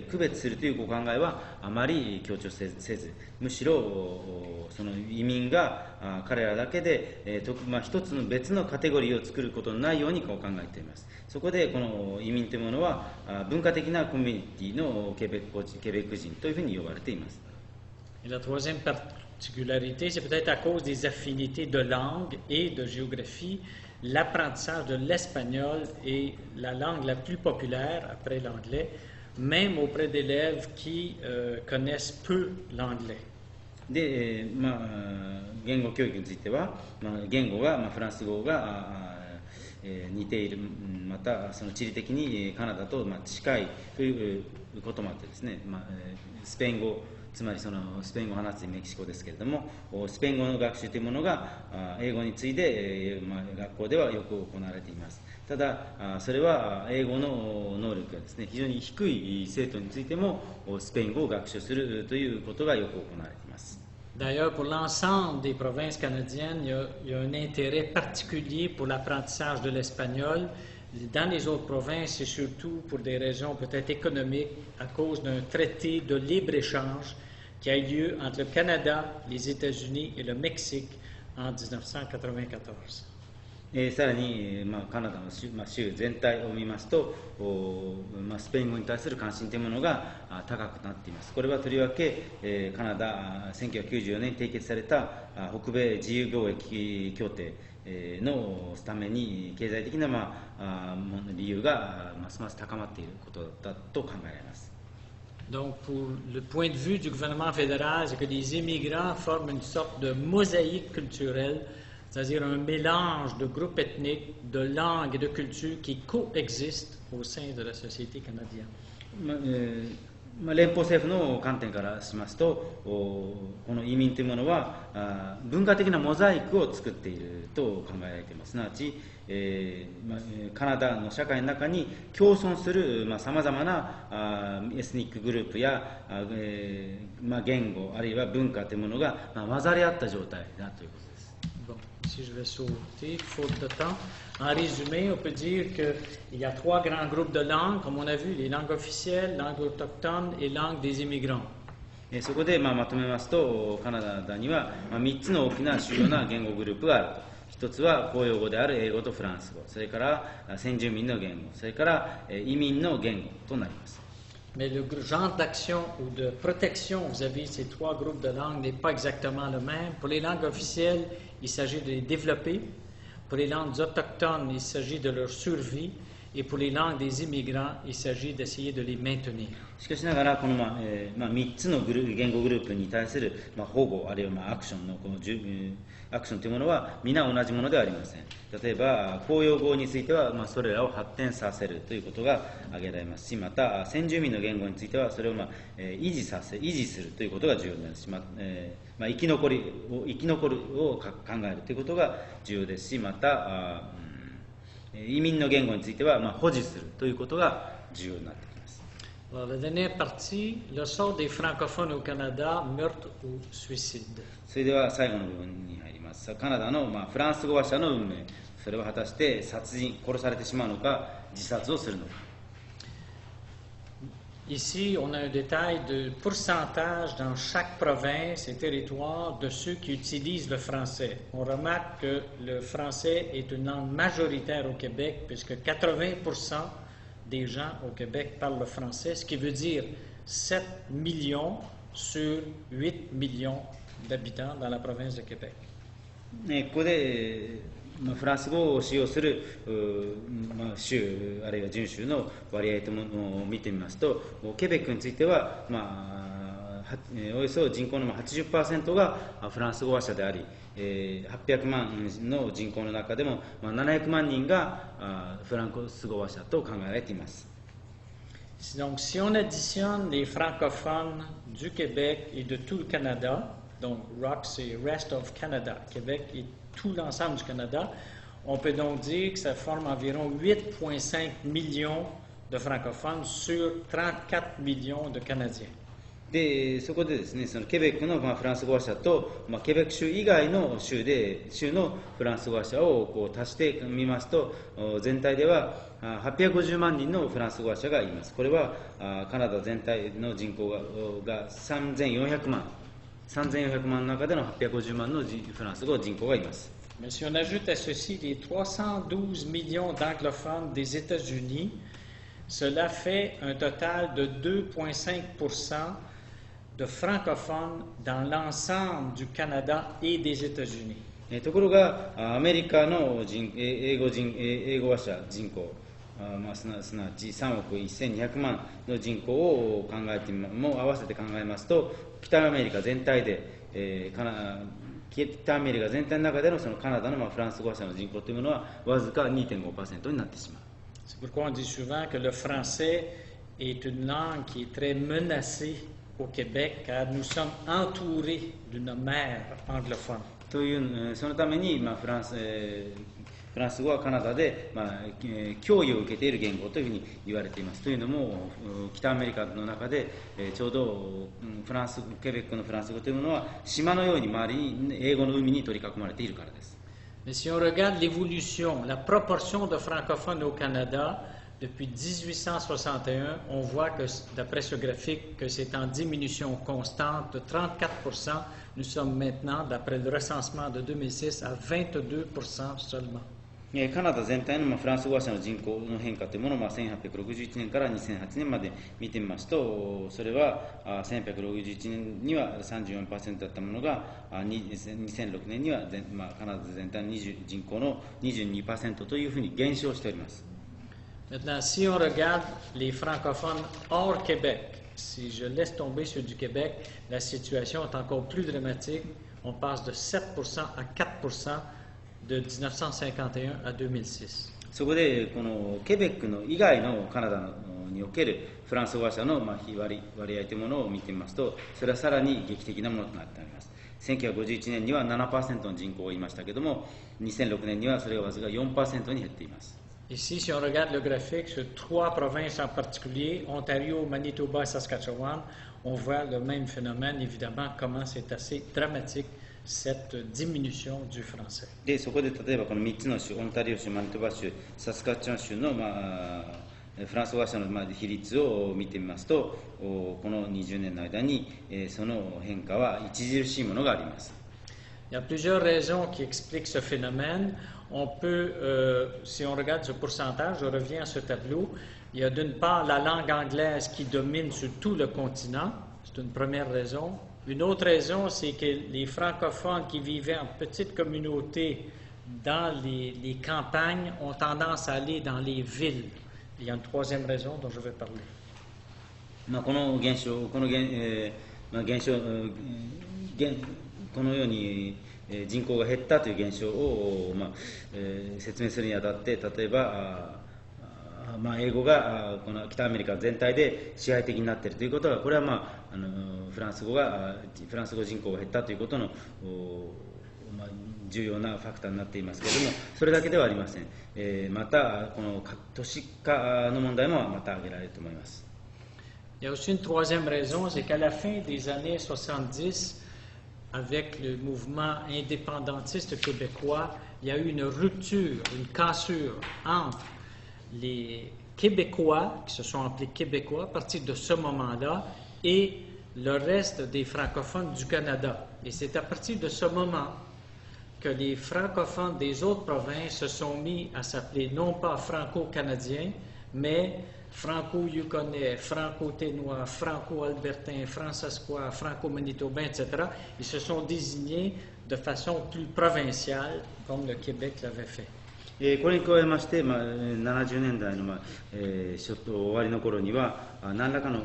区別するという考えはあまり強調せず、むしろその移民が彼らだけで、一つの別のカテゴリーを作ることのないように考えています。そこでこの移民というものは文化的なコミュニティのケベック人というふうに呼ばれています。 Et la troisième particularité, c'est peut-être à cause des affinités de langue et de géographie. L'apprentissage de l'espagnol est la langue la plus populaire après l'anglais, même auprès d'élèves qui connaissent peu l'anglais. で、言語教育については、言語が、フランス語が似ている、またその地理的にカナダと近いということもあってですね、スペイン語、つまりそのスペイン語を話すメキシコですけれども、スペイン語の学習というものが英語に次いで学校ではよく行われています。ただそれは英語の能力がですね、非常に低い生徒についてもスペイン語を学習するということがよく行われています。D'ailleurs, pour l'ensemble des provinces canadiennes, il y a un intérêt particulier pour l'apprentissage de l'espagnol. Dans les autres provinces, c'est surtout pour des raisons peut-être économiques, à cause d'un traité de libre-échange qui a eu lieu entre le Canada, les États-Unis et le Mexique en 1994. さらに、カナダの州全体を見ますと、スペイン語に対する関心というものが高くなっています。これはとりわけ、カナダ1994年に締結された北米自由貿易協定のために経済的な、理由がますます高まっていることだと考えられます。Donc, pour le point de vue du gouvernement fédéral, c'est que les immigrants forment une sorte de mosaïque culturelle, c'est-à-dire un mélange de groupes ethniques, de langues et de cultures qui coexistent au sein de la société canadienne. 連邦政府の観点からしますと、この移民というものは文化的なモザイクを作っていると考えられています。すなわち、カナダの社会の中に共存するさまざまなエスニックグループや、言語あるいは文化というものが混ざり合った状態だということです。Bon, ici je vais sauter, faute de temps. En résumé, on peut dire qu'il y a trois grands groupes de langues, comme on a vu, les langues officielles, langues autochtones et langues des immigrants. そこでまとめますと、カナダには3つの大きな主要な言語グループがあると。一つは公用語である英語とフランス語、それから先住民の言語、それから移民の言語となります。Mais le genre d'action ou de protection vis-à-vis de ces trois groupes de langues n'est pas exactement le même. Pour les langues officielles, il s'agit de les développer. Pour les langues autochtones, il s'agit de leur survie. Et pour les langues des immigrants, il s'agit d'essayer de les maintenir. しかしながら、この3つの言語グループに対する保護、あるいはアクションのアクションというものは皆同じものではありません。例えば公用語については、それらを発展させるということが挙げられますし、また先住民の言語についてはそれを維持するということが重要になりますし、生き残るを考えるということが重要ですし、また移民の言語については保持するということが重要になってきます。Alors, la dernière partie, le sort des francophones au Canada, meurtre ou suicide. それでは最後の部分に入ります。カナダのフランス語話者の運命、それは果たして殺されてしまうのか、自殺をするのか。Ici, on a un détail de pourcentage dans chaque province et territoire de ceux qui utilisent le français. On remarque que le français est une langue majoritaire au Québec, puisque 80% des gens au Québec parlent le français, ce qui veut dire 7 millions sur 8 millions d'habitants dans la province de Québec. ここでフランス語を使用する州あるいは準州の割合というものを見てみますと、ケベックについては、およそ人口の 80% がフランス語話者であり、800万の人口の中でも700万人がフランス語話者と考えられています。Donc, si on additionne les francophones du Québec et de tout le Canada, donc ROC c'est Rest of Canada, Québec et tout l'ensemble du Canada, on peut donc dire que ça forme environ 8,5 millions de francophones sur 34 millions de Canadiens. でそこでですね、そのケベックのフランス語話者と、ケベック州以外の州のフランス語話者を足してみますと、全体では850万人のフランス語話者がいます。これはカナダ全体の人口が3400万の中での850万のフランス語人口がいます。Mais si on ajoute à ceci les 312 millions d'anglophones des États-Unis, cela fait un total de 2,5% de francophones dans l'ensemble du Canada et des États-Unis. ところがアメリカの英語話者人口、すなわち3億1200万の人口を合わせて考えますと、北アメリカ全体で、北アメリカ全体の中でのそのカナダのフランス語話者の人口というものはわずか 2.5% になってしまう。C'est pourquoi on dit souvent que le français est une langue qui est très menacée au Québec, car nous sommes entourés d'une mer anglophone. というそのために、フランス語はカナダで、脅威を受けている言語というふうに言われています。というのも北アメリカの中でちょうどケベックのフランス語というものは島のように周りに英語の海に取り囲まれているからです。Mais si on regarde l'évolution, la proportion de francophones au Canada depuis 1861, on voit que, d'après ce graphique, que c'est en diminution constante de 34%. Nous sommes maintenant, d'après le recensement de 2006, à 22% seulement. カナダ全体のフランス語話者の人口の変化というものを1861年から2008年まで見てみますと、それは1861年には 34% だったものが2006年にはカナダ全体の人口の 22% というふうに減少しております。Maintenant, si on regarde les francophones hors Québec, si je laisse tomber ceux du Québec, la situation est encore plus dramatique. On passe de 7% à 4% de 1951 à 2006. そこでこのケベックの以外のカナダにおけるフランス語話者の割合というものを見てみますと、それはさらに劇的なものとなっております。1951年には 7% の人口がいましたけれども、2006年にはそれがわずか 4% に減っています。Ici, si on regarde le graphique sur 3 provinces en particulier, Ontario, Manitoba et Saskatchewan, on voit le même phénomène, évidemment, comment c'est assez dramatique, cette diminution du français. で、そこで例えばこの3つの州、オンタリオ州、マニトバ州、サスカチュワン州の、フランス語話者の比率を見てみますと、この20年の間に、その変化は著しいものがあります。Il y a plusieurs raisons qui expliquent ce phénomène. On peut, si on regarde ce pourcentage, je reviens à ce tableau, il y a d'une part la langue anglaise qui domine sur tout le continent, c'est une première raison. Une autre raison, c'est que les francophones qui vivaient en petites communautés dans les campagnes ont tendance à aller dans les villes. Il y a une troisième raison dont je vais parler. この現象、このように人口が減ったという現象を、説明するにあたって、例えば英語がこの北アメリカ全体で支配的になっているということは、これは、フランス語人口が減ったということの重要なファクターになっていますけれども、それだけではありません。またこの都市化の問題もまた挙げられると思います。Il y a aussi une troisième raison, c'est qu'à la fin des années 70, avec le mouvement indépendantiste québécois, il y a eu une rupture, une cassure entre les Québécois, qui se sont appelés Québécois à partir de ce moment-là, et le reste des francophones du Canada. Et c'est à partir de ce moment que les francophones des autres provinces se sont mis à s'appeler non pas franco-canadiens, mais franco-yukonais, franco-ténois, franco-albertain, franco-saskois, franco-manitobain, etc. Ils se sont désignés de façon plus provinciale, comme le Québec l'avait fait. これに加えまして、70年代の、終わりの頃には何らかの、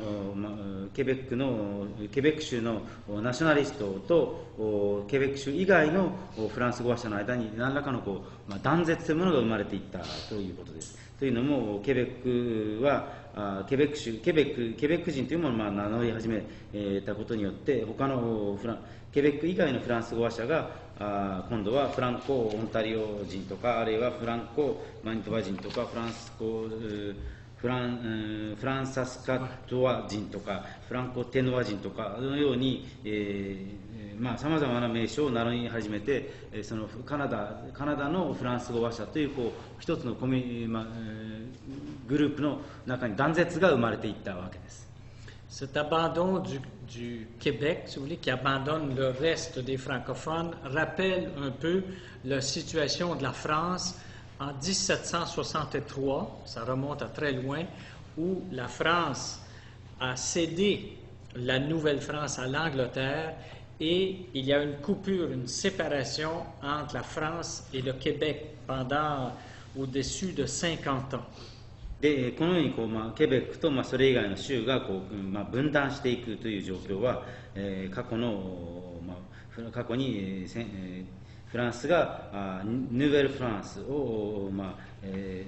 ケベック州のナショナリストとケベック州以外のフランス語話者の間に何らかの断絶というものが生まれていったということです。というのもケベックはケベック人というものを名乗り始めたことによって、他のケベック以外のフランス語話者が今度はフランコ・オンタリオ人とか、あるいはフランコ・マニトバ人とか、フランサスカトワ人とか、フランコ・テノワ人とかのようにさまざまな名称を名乗り始めて、そのカナダのフランス語話者という一つのグループの中に断絶が生まれていったわけです。Cet abandon du Québec, si vous voulez, qui abandonne le reste des francophones, rappelle un peu la situation de la France en 1763, ça remonte à très loin, où la France a cédé la Nouvelle-France à l'Angleterre et il y a une coupure, une séparation entre la France et le Québec pendant au-dessus de 50 ans. でこのようにケベックと、それ以外の州が分断していくという状況は、過去の、過去に、フランスがヌーベル・フランスを、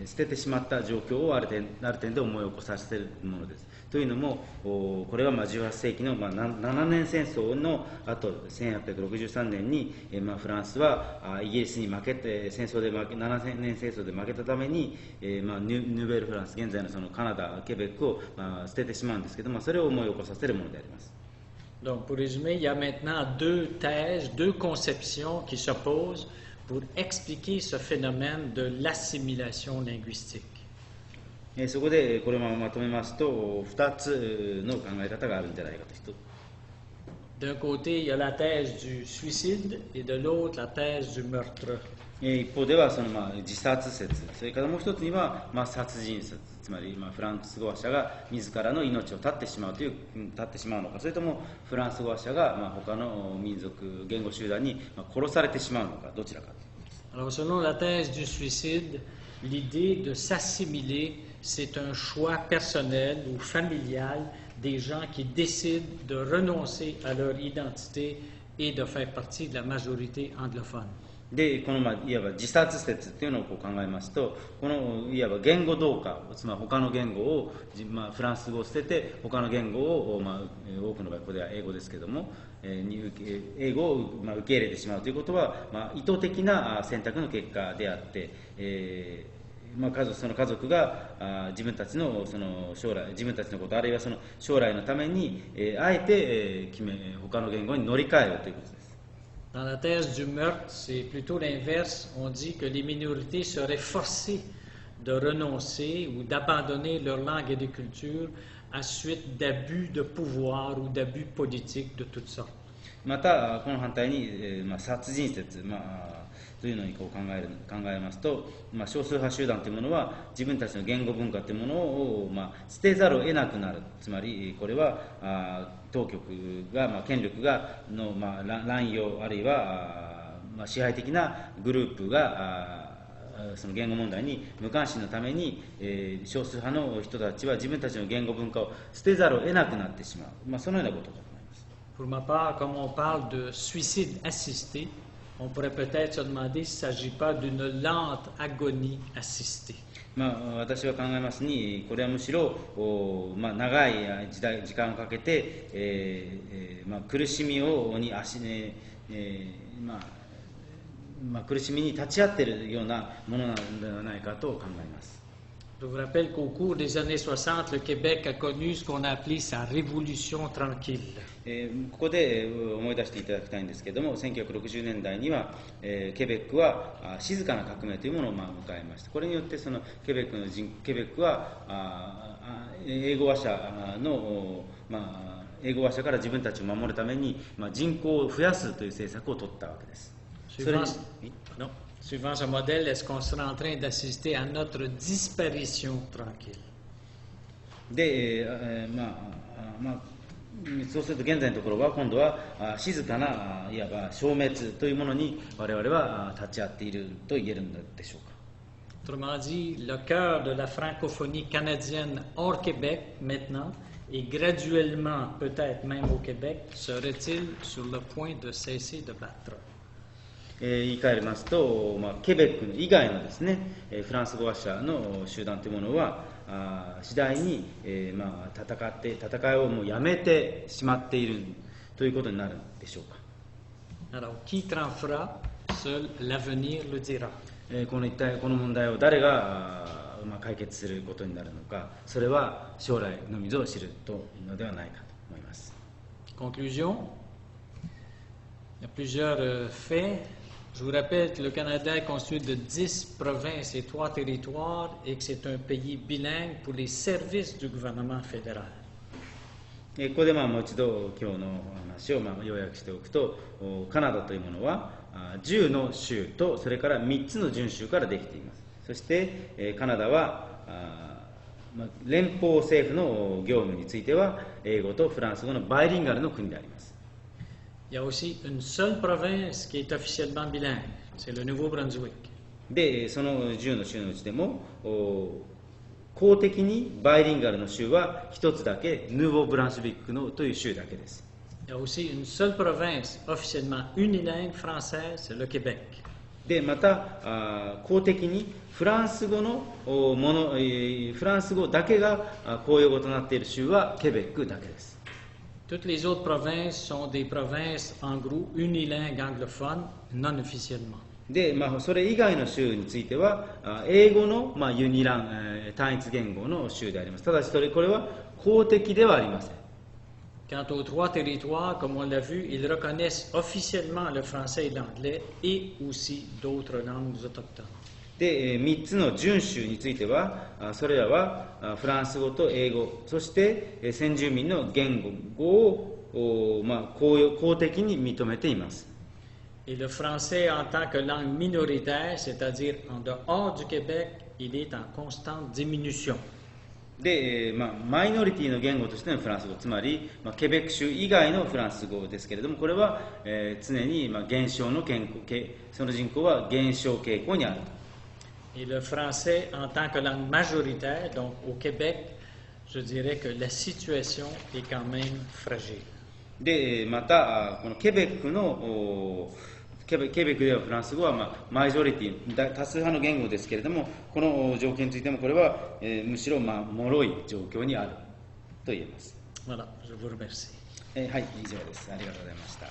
捨ててしまった状況をある点で思い起こさせているものです。というのも、これは18世紀の7年戦争の後、1863年にフランスはイギリスに負けて、7年戦争で負けたためにヌーベル・フランス、現在のそのカナダ、ケベックを捨ててしまうんですけど、それを思い起こさせるものであります。Donc, pour résumer, il y a maintenant deux thèses, deux conceptions qui s'opposent pour expliquer ce phénomène de l'assimilation linguistique. そこでこれをまとめますと、2つの考え方があるんじゃないかと。D'un côté, il y a la thèse du suicide et de l'autre, la thèse du meurtre. 一方ではその自殺説、それからもう一つには殺人説、つまりフランス語話者が自らの命を絶ってしまうのか、それともフランス語話者が他の民族言語集団に殺されてしまうのか、どちらか。Alors, selon la thèse du suicide, l'idée de s'assimiler, c'est un choix personnel ou familial des gens qui décident de renoncer à leur identité et de faire partie de la majorité anglophone. で、このいわば自殺説っていうのを考えますと、このいわば言語同化、つまり他の言語を、フランス語を捨てて他の言語を、多くの場合これは英語ですけども、英語を受け入れてしまうということは、意図的な選択の結果であって、その家族が自分たちのその将来、自分たちのこと、あるいはその将来のために、あえて他の言語に乗り換えるということです。Dans la thèse du meurtre, c'est plutôt l'inverse. On dit que les minorités seraient forcées de renoncer ou d'abandonner leur langue et des cultures à suite d'abus de pouvoir ou d'abus politiques de toutes sortes. またこの反対に、殺人説、というのに考えますと、少数派集団というものは自分たちの言語文化というものを、捨てざるを得なくなる。つまりこれは当局が、権力がの、乱用、あるいは支配的なグループがその言語問題に無関心のために、少数派の人たちは自分たちの言語文化を捨てざるを得なくなってしまう、そのようなことだと思います。Pour ma part, comme on parle de suicide assisté, on pourrait peut-être se demander s'il ne s'agit pas d'une lente agonie assistée. 私は考えますに、これはむしろ長い時間をかけて、苦しみに苦しみに立ち会っているようなものなのではないかと考えます。Je vous rappelle qu'au cours des années 60, le Québec a connu ce qu'on a appelé sa révolution tranquille. ここで思い出していただきたいんですけれども、1960年代には、ケベックは静かな革命というものを迎えました。これによってそのケベックは英語話者から自分たちを守るために、人口を増やすという政策を取ったわけです。Suivant ce modèle, est-ce qu'on sera en train d'assister à notre disparition tranquille? で、そうすると現在のところは今度は静かないわば消滅というものに我々は立ち会っていると言えるのでしょうか。Autrement dit, le cœur de la francophonie canadienne hors Québec maintenant et graduellement, peut-être même au Québec, serait-il sur le point de cesser de battre? 言い換えますと、ケベック以外のですね、フランス語話者の集団というものは次第に、戦いをもうやめてしまっているということになるでしょうか。Alors, qui tranchera? Seul l'avenir le dira. 一体この問題を誰が解決することになるのか、それは将来のみぞ知るというのではないかと思います。Conclusion. Il y a plusieurs faits. Je vous rappelle que le Canada est constitué de 10 provinces et 3 territoires et que c'est un pays bilingue pour les services du gouvernement fédéral. ここでもう一度今日の話を要約しておくと、カナダというものは10の州とそれから3つの準州からできています。そしてカナダは連邦政府の業務については英語とフランス語のバイリンガルの国であります。Il y a aussi une seule province qui est officiellement bilingue, c'est le Nouveau-Brunswick. で、その10の州のうちでも公的にバイリンガルの州は一つだけ、ヌーボーブランシュビックのという州だけです。Il y a aussi une seule province officiellement unilingue française, c'est le Québec. でまた公的にフランス語のフランス語だけが公用語となっている州はケベックだけです。 Toutes les autres provinces sont des provinces en gros unilingues anglophones, non officiellement. でそれ以外の州については英語の、ユニラン、単一言語の州であります。ただしこれは公的ではありません。 Quant aux 3 territoires, comme on l'a vu, ils reconnaissent officiellement le français et l'anglais et aussi d'autres langues autochtones. で3つの準州についてはそれらはフランス語と英語そして先住民の言語を公的に認めています。 Et le français en tant que langue minoritaire, c'est-à-dire en dehors du Québec, il est en constante diminution. でマイノリティの言語としてのフランス語つまり、ケベック州以外のフランス語ですけれどもこれは、常に、減少のその人口は減少傾向にある。 Et le français en tant que langue majoritaire, donc au Québec, je dirais que la situation est quand même fragile. でまたこのケベックではフランス語は、マイジョリティ多数派の言語ですけれどもこの条件についてもこれは、むしろ、脆い状況にあると言えます。 Voilà, je vous remercie. はい、以上です。ありがとうございました。